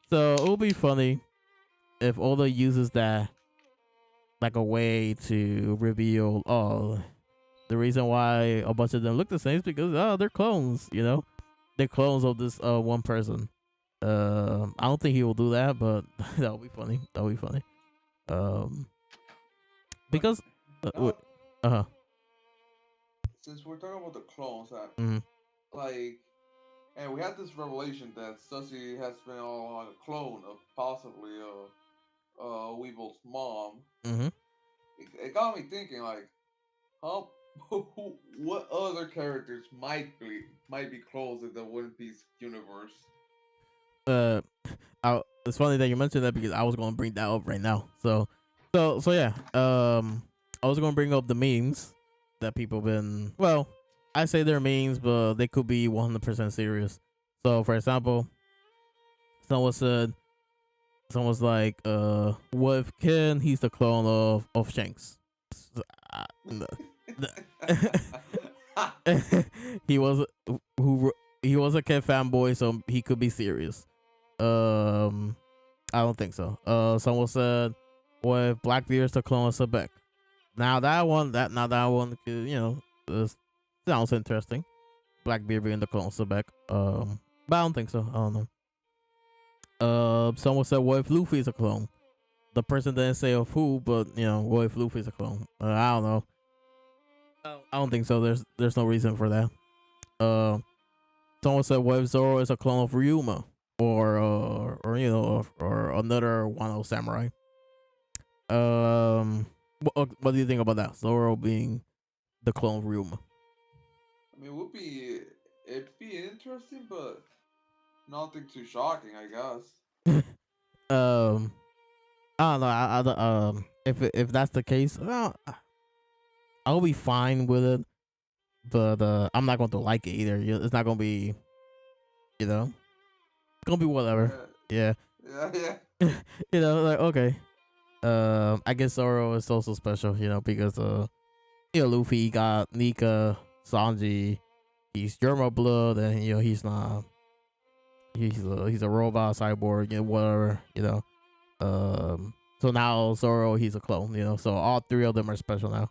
So it will be funny if Oda uses that like a way to reveal the reason why a bunch of them look the same is because they're clones, they're clones of this one person. I don't think he will do that, but that'll be funny. That'll be funny. Um, But because now, uh-huh. since we're talking about the clones, Mm-hmm. like, and we had this revelation that Sussy has been all along a clone of possibly Weevil's mom. Mm-hmm. It got me thinking, like, how, what other characters might be clones in the One Piece universe? Uh, it's funny that you mentioned that because I was going to bring that up right now. So yeah. I was going to bring up the memes that people been. Well, I say they're memes, but they could be 100% serious. So, for example, someone said, someone's like, what if Ken? He's the clone of Shanks. He was who he was a Ken fanboy, so he could be serious. I don't think so. Someone said, "What if Blackbeard's the clone of Sebek?" Now that one, sounds interesting. Blackbeard being the clone of Sebek. But I don't think so. I don't know. Someone said, "What if Luffy's a clone?" The person didn't say of who, but what if Luffy's a clone? I don't know. I don't think so. There's no reason for that. Someone said, "What if Zoro is a clone of Ryuma, or another Wano samurai?" What do you think about that? Zoro being the clone of Ryuma. I mean, it'd be interesting, but nothing too shocking, I guess. um, I don't know. If that's the case, I'll be fine with it. But I'm not going to like it either. It's not going to be, it's going to be whatever. Yeah. Yeah. Like okay. I guess Zoro is also special, because Luffy got Nika, Sanji, he's Germa blood, and he's not. He's a robot cyborg, whatever, So now Zoro, he's a clone, So all three of them are special now,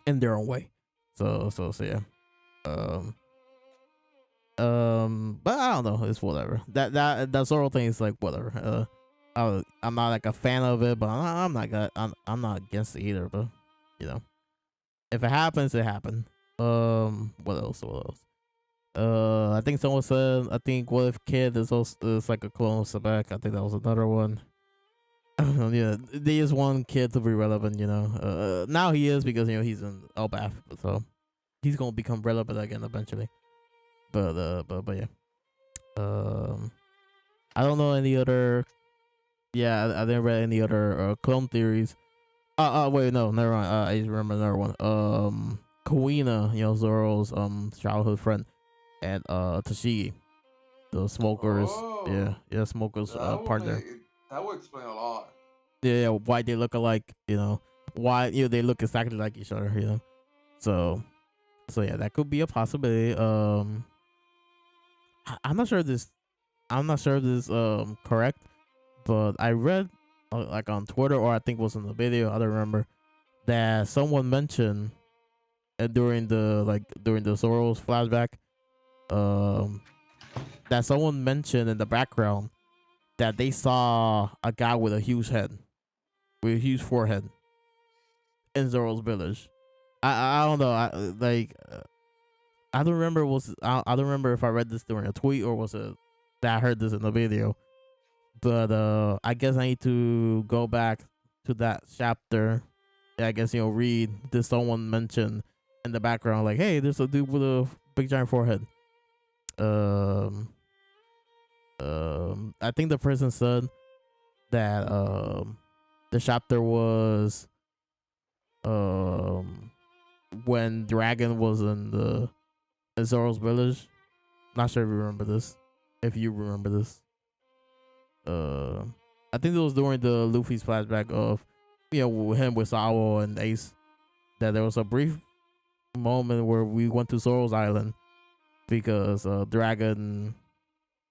in their own way. So yeah. But I don't know. It's whatever. That Zoro thing is like whatever. I'm not like a fan of it, but I'm not against it either. But if it happens, it happened. What else? What else? I think someone said. I think what if Kid is also is like a clone of Sebek. I think that was another one. Yeah, they just want kid to be relevant. Now he is because he's in Elbath, so he's gonna become relevant again eventually. But yeah. Um, I don't know any other. Yeah, I didn't read any other clone theories. Wait, no, never mind. I just remember another one. Kuina, Zoro's childhood friend, and Tashigi, the smokers. Oh, Yeah, smokers partner. that would explain a lot. Yeah, why they look alike. Why they look exactly like each other. So yeah, that could be a possibility. I'm not sure if this. I'm not sure if this correct, but I read like on Twitter or I think it was in the video. I don't remember that someone mentioned during the Soros flashback, um, that someone mentioned in the background that they saw a guy with a huge head, with a huge forehead in Zoro's village. I don't know. I don't remember I don't remember if I read this during a tweet or was it that I heard this in the video. But I guess I need to go back to that chapter. I guess read this someone mentioned in the background like, hey, there's a dude with a big giant forehead. Um, I think the person said that the chapter was um when Dragon was in Zoro's village. Not sure if you remember this. If you remember this, uh, I think it was during the Luffy's flashback of him with Sawo and Ace. That there was a brief moment where we went to Zoro's island because Dragon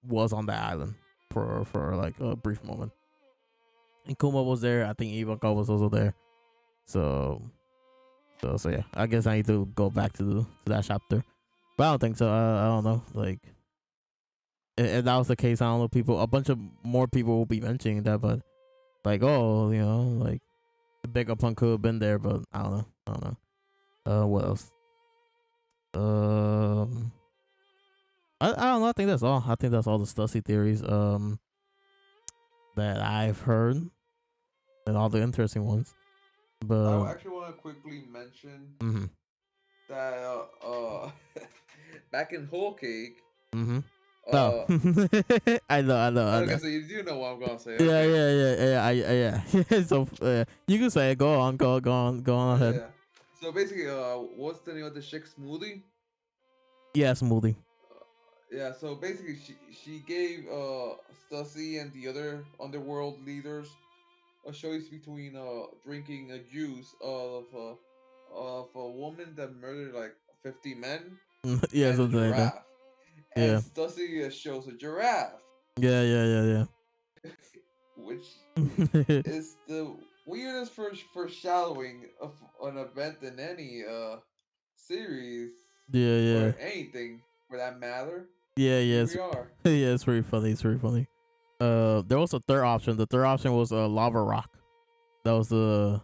was on that island for like a brief moment. And Kuma was there. I think Ivanka was also there. So yeah. I guess I need to go back to that chapter. But I don't think so. I don't know. Like, if that was the case, I don't know. A bunch of more people will be mentioning that, but like, oh, like the bigger punk could have been there, but I don't know. I don't know. What else? Um, I don't know. I think that's all. I think that's all the Stussy theories that I've heard and all the interesting ones. I But actually want to quickly mention mm-hmm. that back in Whole Cake. Mm-hmm. No, I Okay, know. so you do know what I'm gonna say. Yeah, Okay. yeah. So you can say it. Go on, go on ahead. Yeah. So basically, what's the name of the chick smoothie? Yeah, smoothie. Yeah. So basically, she gave Stussy and the other underworld leaders a choice between drinking a juice of a woman that murdered like 50 men Yeah, and a something like that. giraffe. And Yeah, Stussy chose a giraffe, yeah. which is the weirdest foreshadowing of an event in any series Yeah, yeah, or anything for that matter. yeah. Here we are. Yeah, it's very funny. It's very funny. There was a third option. The third option was a lava rock. That was uh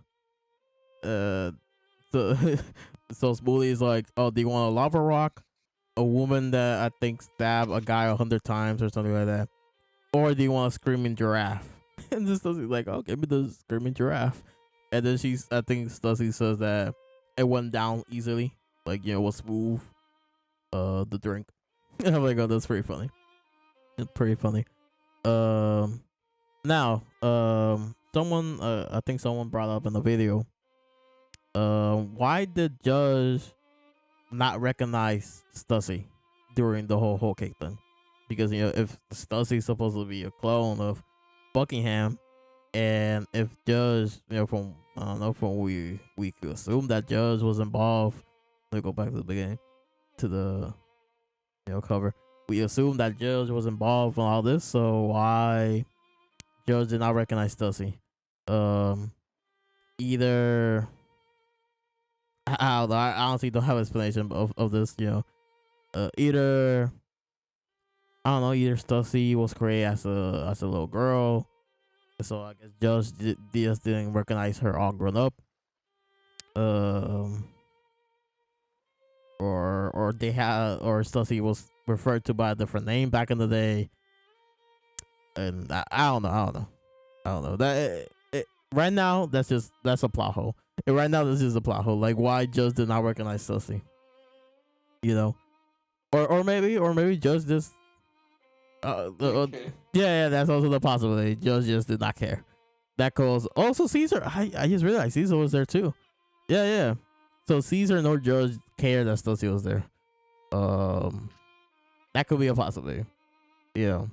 the so Smoothie is like, oh, do you want a lava rock? A woman that I think stabbed a guy 100 times or something like that, or do you want a screaming giraffe? And this Stussy like, oh, give me the screaming giraffe. And then I think Stussy says that it went down easily, like it was smooth. The drink. I'm like, oh, that's pretty funny. It's pretty funny. Um, Now, someone, I think someone brought up in the video, why did Judge not recognize Stussy during the whole cake thing? Because if Stussy's supposed to be a clone of Buckingham, and if Judge, from I don't know, from we could assume that Judge was involved. Let me go back to the beginning, to the cover. We assume that Judge was involved in all this, so why Judge did not recognize Stussy? Um, Either I don't know. I honestly don't have an explanation of this. Either I don't know. Either Stussy was created as a little girl, so I guess Judge just didn't recognize her all grown up. Um, or they had or Stussy was referred to by a different name back in the day, and I don't know. I don't know. I don't know that right now. That's a plot hole. And right now, this is a plot hole. Like, why Judge did not recognize Stussy? You know, or maybe Judge just Didn't care. yeah, that's also the possibility. Judge just did not care. That goes also Caesar. I just realized Caesar was there too. Yeah, yeah. So Caesar nor Judge cared that Stussy was there. Um, that could be a possibility. Yeah.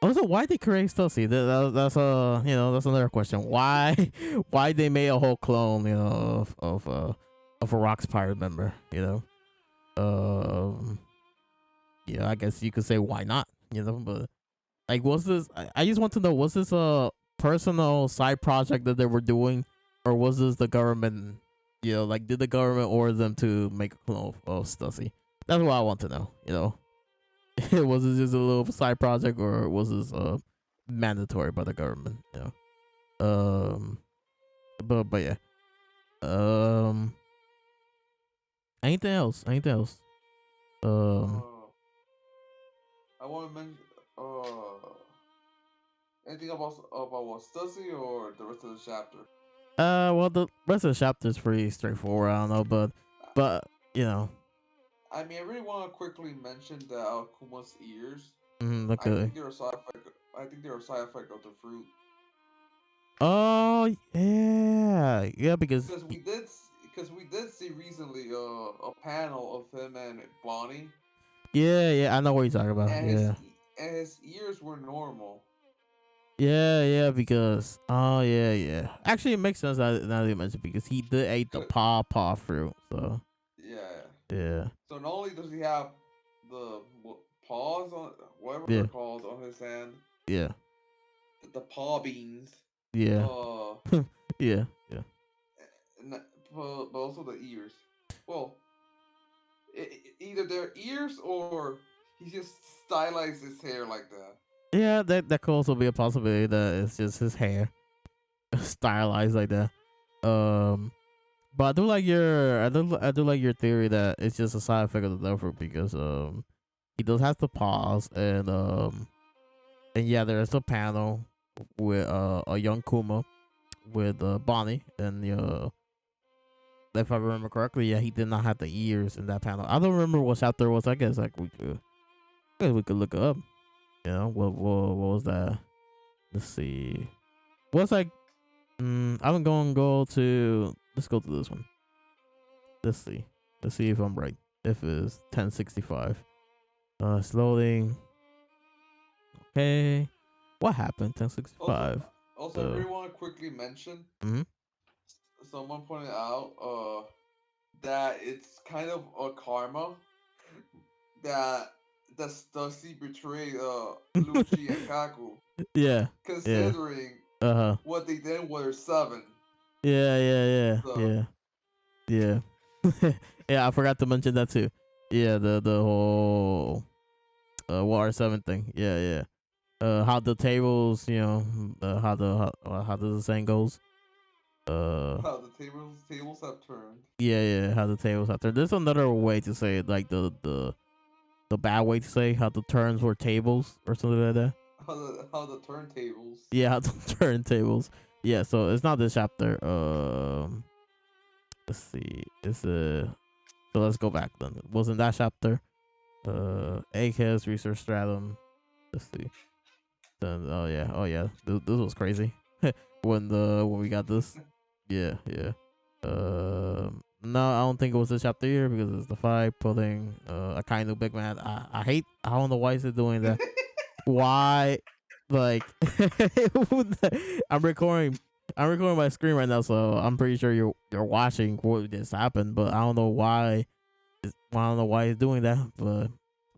Also, why they create Stussy? That's that's another question. Why why they made a whole clone of a Rock's pirate member? Um, yeah, I guess you could say why not? But like, was this? I just want to know, was this a personal side project that they were doing, or was this the government? Like, did the government order them to make a clone of Stussy? That's what I want to know. Was this just a little side project, or was this mandatory by the government? Um, but yeah. Um, anything else? Anything else? Um, I want to mention anything about what Stussy or the rest of the chapter. well, the rest of the chapter is pretty straightforward. I don't know, but you know, I mean, I really want to quickly mention the Kuma's ears. I okay. think they're a side effect. I think they're a side effect of the fruit. Oh yeah, because Because we did see recently a panel of him and Bonnie, yeah, I know what you're talking about. and Yeah, and his ears were normal. yeah, because yeah. Actually, it makes sense now that you mentioned, because he did eat the paw fruit. So Yeah. yeah, So not only does he have the paws on whatever they're yeah, called on his hand, yeah, the paw beans, yeah, uh, yeah, yeah. but also the ears. Well, either their ears or he just stylized his hair like that. Yeah, that could also be a possibility that it's just his hair stylized like that. Um, but I do like your theory that it's just a side effect of the devil fruit, because he does have to pause, and yeah, there's a panel with a young Kuma with Bonnie, and if I remember correctly, yeah, he did not have the ears in that panel. I don't remember what chapter it was. I guess like we could look it up. What was that? Let's see. What's like? I'm gonna go to. Let's go to this one. Let's see. Let's see if I'm right. If it's 1065. It's loading. Okay. What happened? Also, 1065. I really want to quickly mention. Mm-hmm. Someone pointed out that it's kind of a karma that Stussy betrayed Lucci and Kaku, Yeah. Yeah. considering Uh-huh. what they did with their 7. Yeah. So Yeah. Yeah. Yeah. I forgot to mention that too. Yeah. The whole War 7 thing. Yeah. How the tables. How the saying goes. how the tables have turned. Yeah. How the tables out there. There's another way to say it, like the bad way to say how the turns were tables or something like that. How the turntables. Yeah, how the turntables. Yeah, so it's not this chapter. Let's see. So let's go back then. It wasn't that chapter. ACAS Research Stratum. Let's see. Then oh yeah. This was crazy. when we got this. Yeah. No, I don't think it was this chapter here, because it's the fight pulling a kind of big man. I don't know why is it doing that. Why? Like, I'm recording. I'm recording my screen right now, so I'm pretty sure you're watching what just happened. But I don't know why. I don't know why he's doing that.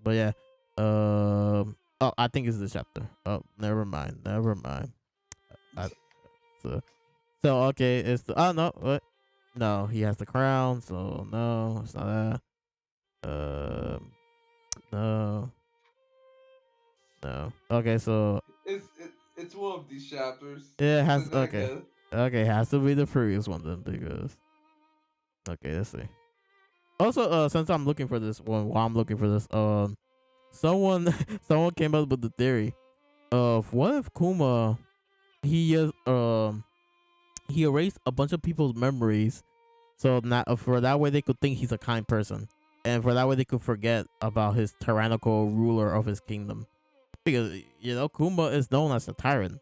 But yeah. Oh, I think it's this chapter. Oh, never mind. I, so okay, it's the. Oh no, what? No, he has the crown. So no, it's not that. No. No. Okay, so It's one of these chapters. yeah, it So has. then I Okay. guess. Okay, has to be the previous one then, because okay, let's see. Also, since I'm looking for this one, while I'm looking for this, someone someone came up with the theory of, what if Kuma he he erased a bunch of people's memories, so not for that way they could think he's a kind person, and for that way they could forget about his tyrannical ruler of his kingdom. Because Kuma is known as a tyrant.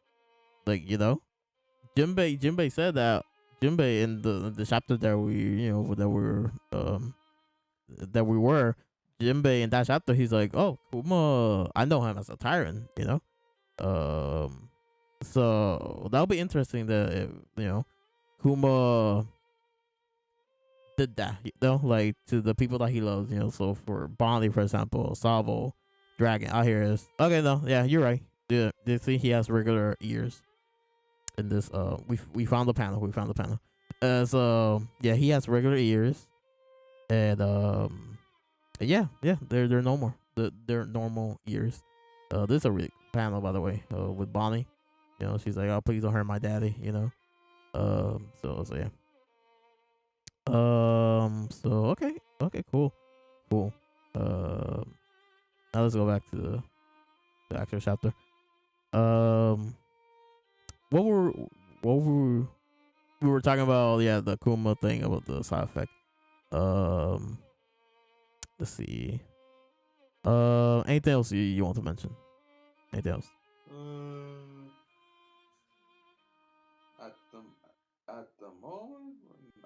Like Jinbei said that Jinbei in the chapter that we that we were Jinbei in that chapter, he's like, oh, Kuma, I know him as a tyrant. Um, so that'll be interesting that Kuma did that, like to the people that he loves, So for Bonnie, for example, Sabo, Dragon, out here is okay. No, yeah, you're right. Yeah, they think he has regular ears in this. We found the panel. We found the panel. So yeah, he has regular ears, and yeah, they're normal. They're normal ears. This is a really panel, by the way. With Bonnie, she's like, "Oh, please don't hurt my daddy," So yeah. So okay, cool. Now let's go back to the actual chapter. Um, what were what were we were talking about? Yeah, the Kuma thing about the side effect. Um, let's see. Anything else you want to mention? Anything else? Uh, at the at the moment,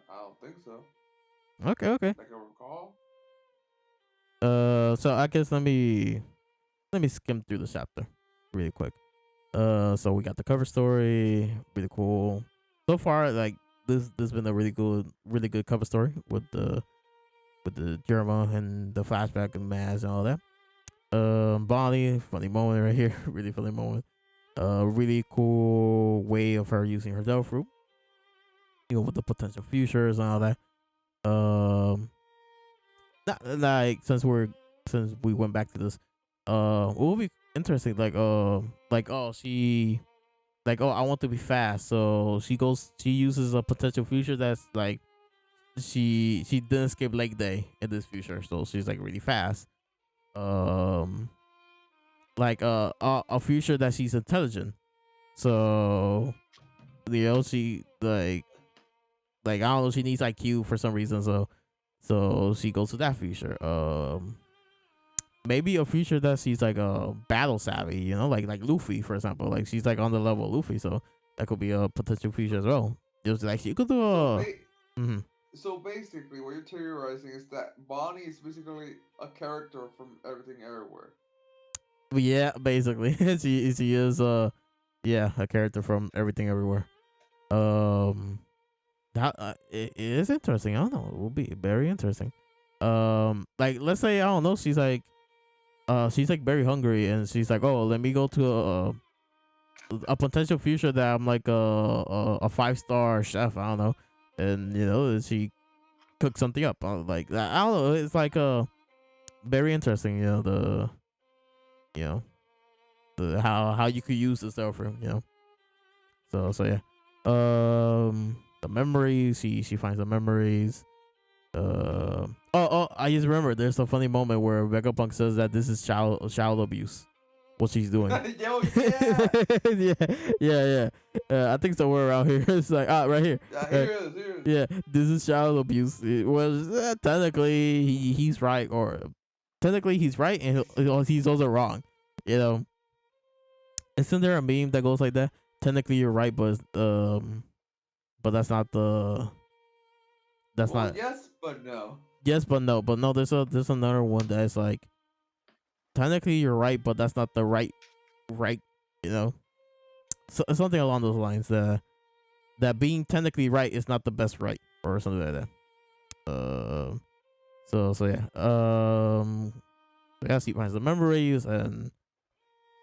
I don't think so. Okay. Like I recall. So I guess let me skim through the chapter really quick. So we got the cover story, really cool. So far, like this been a really good cover story with the Jerma and the flashback and Maz and all that. Bonnie, funny moment right here, really funny moment. Really cool way of her using her devil fruit, with the potential futures and all that. Not like since we went back to this, it will be interesting. Like oh she like oh I want to be fast, so she uses a potential future that's like she didn't skip leg day in this future, so she's like really fast. Um, like a future that she's intelligent, so she like I don't know, she needs IQ for some reason, so she goes to that future. Maybe a future that she's like a battle savvy, like Luffy, for example. Like she's like on the level of Luffy, so that could be a potential future as well. Just like she could do So a. ba- Mm-hmm. so basically, what you're theorizing is that Bonnie is basically a character from Everything Everywhere. Yeah, basically, she is yeah, a character from Everything Everywhere. Um, that it is interesting. I don't know. It will be very interesting. Like let's say I don't know. She's like very hungry, and she's like, oh, let me go to a potential future that I'm like a 5-star chef. I don't know, and she cooks something up. Like I don't know. It's like very interesting. You know the how you could use the cell phone. So yeah. The memories. She finds the memories. I just remember there's a funny moment where Vegapunk says that this is child abuse, what she's doing. Yo, yeah. Yeah, yeah. I think somewhere around here. It's like right here. Yeah, Uh, here it is. Here it is. yeah, this is child abuse. Well, technically he's right, or technically he's right, and he's also wrong. You know, isn't there a meme that goes like that? Technically you're right, but that's Well, not. yes, but no. Yes, but no. There's another one that's like technically you're right, but that's not the right. You know, something along those lines. That being technically right is not the best right, or something like that. So yeah. Yeah, she finds the memories, and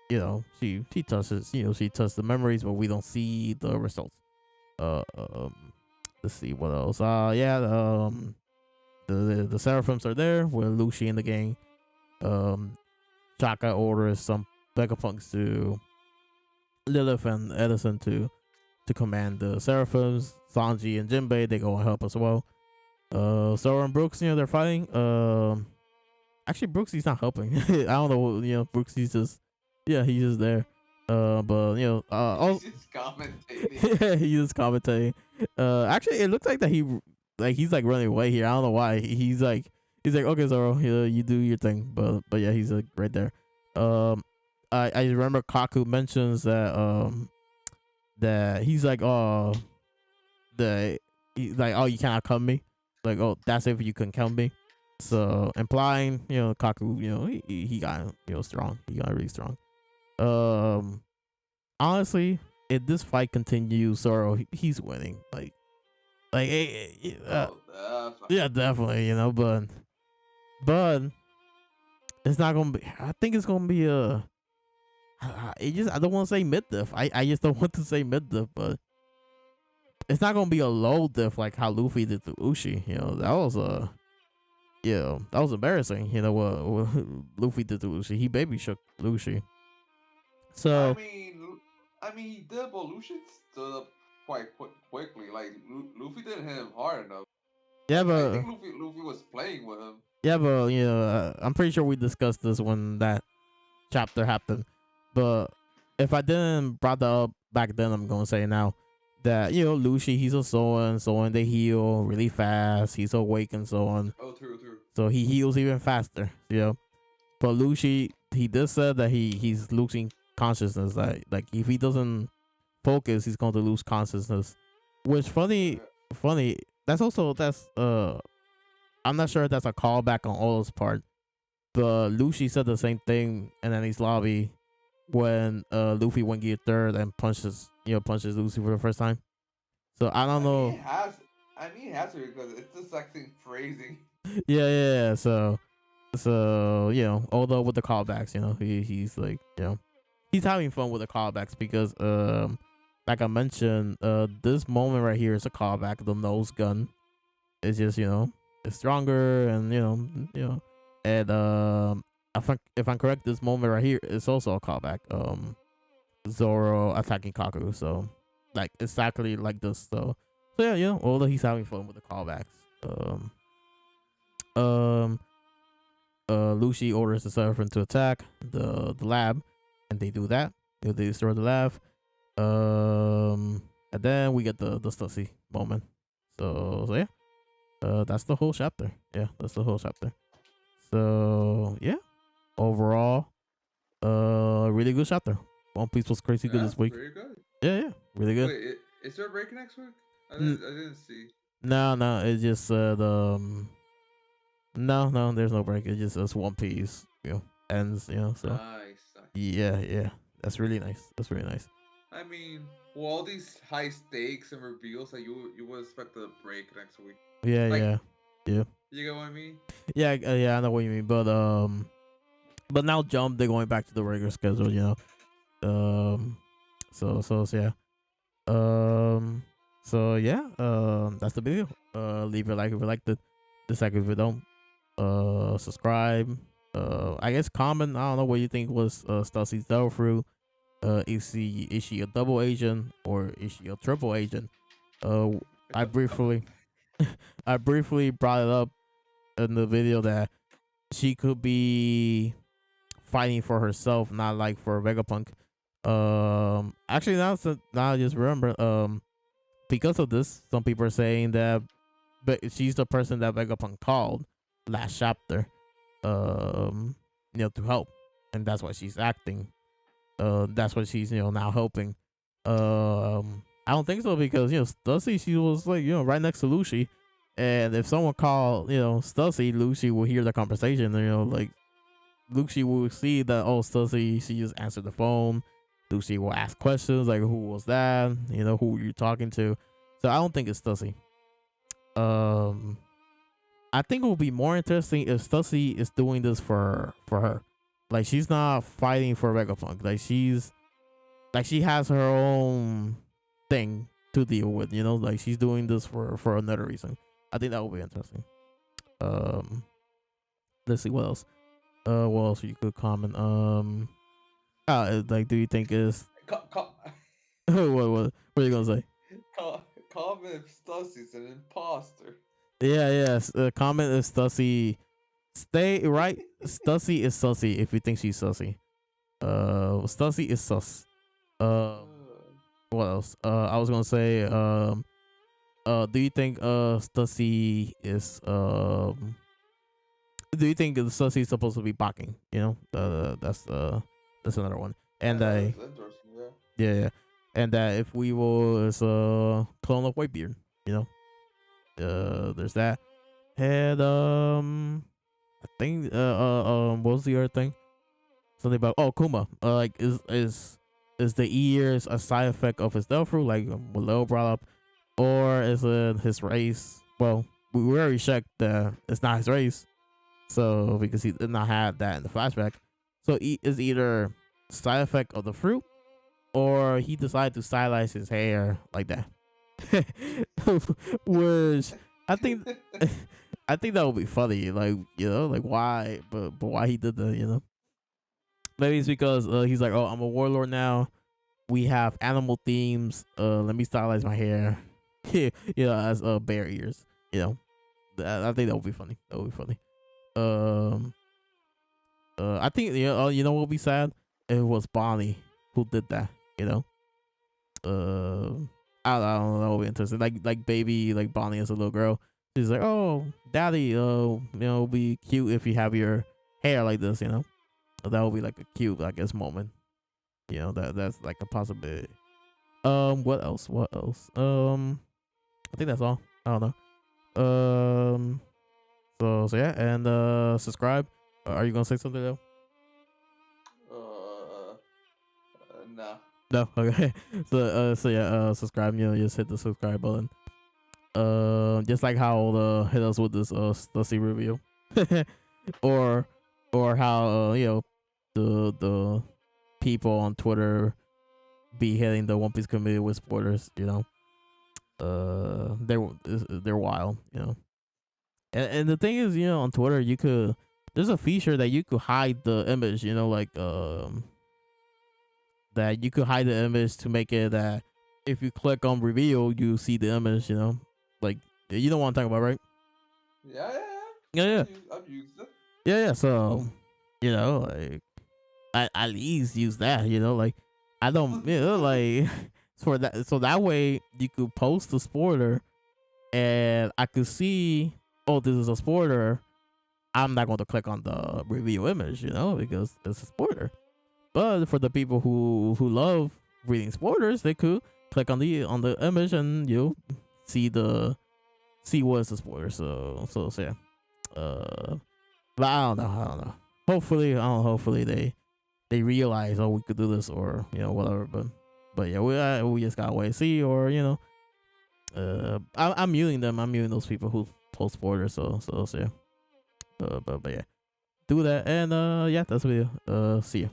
she touches. She touches the memories, but we don't see the results. Uh, um, let's see what else. Yeah. The Seraphims are there with Lucy and the gang. Um, Chaka orders some Vegapunks to Lilith and Edison to command the Seraphims. Sanji and Jinbei, they go and help as well. Sora and Brooks, they're fighting. Actually, Brooks, he's not helping. I don't know. Brooks, he's just, yeah, he's just there. But He's just commentating. he was commentating. Actually, it looks like that he's like running away here. I don't know why. He's like, okay, Zoro, you do your thing. But yeah, he's like right there. Um, I remember Kaku mentions that he's like, the he's like, oh, you cannot come me. Like, oh, that's if you can come me. So implying, Kaku, he got strong. He got really strong. Um, honestly, if this fight continues, Zoro he's winning. Oh, definitely. Yeah, definitely. But it's not gonna be. I think it's gonna be a. I don't want to say mid diff. I just don't want to say mid diff, but it's not gonna be a low diff like how Luffy did to Uchi. That was that was embarrassing. What Luffy did to Uchi. He baby shook Luffy. I So mean, I mean, he did, but Lucian stood up quite quickly. Like Luffy didn't hit him hard enough. yeah, I but think Luffy was playing with him. I'm pretty sure we discussed this when that chapter happened. But if I didn't brought that up back then, I'm gonna say now that Lucy, he's a Soin, they heal really fast. He's awake and so on. Oh, true, true. So he heals even faster. But Lucy, he did said that he's losing consciousness. Like if he doesn't focus, he's going to lose consciousness. Which funny. That's I'm not sure if that's a callback on Olo's part, but Lucy said the same thing in Annie's lobby when Luffy went gear third and punches Lucy for the first time. So I don't I mean, know. it has. I mean, it has to because it's just acting crazy. Yeah. So although with the callbacks, he's like, he's having fun with the callbacks because like I mentioned, this moment right here is a callback. The nose gun is just it's stronger and and if I'm correct, this moment right here is also a callback. Zoro attacking Kaku, so like exactly like this. So yeah, although he's having fun with the callbacks. Um Lucy orders the Seraphin to attack the lab, and they do that. They destroy the lab. And then we get the Stussy moment. So yeah, that's the whole chapter. Yeah, that's the whole chapter. So yeah, overall, really good chapter. One Piece was crazy good Yeah, this week. very good. Yeah, really good. Wait, is there a break next week? N- I didn't see. no, it's just no, there's no break. It just One Piece, ends. So Nice, nice. yeah, that's really nice. That's really nice. I mean, well, all these high stakes and reveals that you would expect a break next week. Yeah, Like, yeah. you get what I mean? Yeah, I know what you mean. But now Jump, they're going back to the regular schedule. So yeah. So yeah. That's the video. Leave a like if you liked it. Dislike if you don't. Subscribe. I guess comment. I don't know what you think was Stussy's Devil Fruit. Is she a double agent or is she a triple agent? I briefly I briefly brought it up in the video that she could be fighting for herself, not like for Vegapunk. Actually, now I just remember. Because of this, some people are saying that, but she's the person that Vegapunk called last chapter. To help, and that's why she's acting. That's what she's now helping. I don't think so because Stussy, she was like right next to Lucy, and if someone called Stussy, Lucy will hear the conversation. Like Lucy will see that Stussy, she just answered the phone. Lucy will ask questions like who was that? Who were you talking to? So I don't think it's Stussy. I think it will be more interesting if Stussy is doing this for her. Like she's not fighting for Vegapunk. Like she has her own thing to deal with. Like she's doing this for another reason. I think that will be interesting. Um, let's see what else. What else you could comment? Like, do you think is what are you gonna say? Comment if Stussy's an imposter. Yeah, yes. Comment if Stussy stay right. Stussy is sussy if you think she's sussy. Stussy is sus. What else? I was gonna say, do you think Stussy is do you think Stussy is supposed to be barking? You know, that's another one. And I That's interesting. Yeah. yeah, yeah. And that if we was clone of Whitebeard, you know, there's that. And I think what was the other thing? Something about Kuma. Like is the ears a side effect of his Delphi, like what Leo brought up, or is it his race? Well, we already checked that it's not his race, so because he did not have that in the flashback, so is either side effect of the fruit, or he decided to stylize his hair like that, which I think I think that would be funny. Like like why, but why he did that, Maybe it's because he's like, oh, I'm a warlord now. We have animal themes. Let me stylize my hair. As bear ears. I think that would be funny. That would be funny. Um, I think what would be sad? If it was Bonnie who did that. You know. I don't know. That would be interesting. Like baby, like Bonnie as a little girl. She's like, oh, daddy. It'd be cute if you have your hair like this. That would be like a cute, I guess, moment. That's like a possibility. What else? What else? I think that's all. I don't know. So yeah, and subscribe. Are you gonna say something though? Nah. No. Okay. So yeah. Subscribe. Just hit the subscribe button. Just like how hit us with this Stussy review, or how the people on Twitter be hitting the One Piece community with spoilers. They're wild. And the thing is, on Twitter there's a feature that you could hide the image. Like that you could hide the image to make it that if you click on reveal, you see the image. Like you know what I'm talking about, right? Yeah, yeah, Yeah, yeah. yeah, I've used it. yeah. So like I at least use that. Like I don't, like so that way you could post the spoiler and I could see, oh, this is a spoiler. I'm not going to click on the review image, because it's a spoiler. But for the people who love reading spoilers, they could click on the image and see what's the spoiler. So yeah. But I don't know. Hopefully they realize, oh, we could do this, or whatever. But yeah, we just gotta wait and see, or I'm muting them. I'm muting those people who post spoilers. So yeah. But yeah, do that, and yeah, that's the video. See you.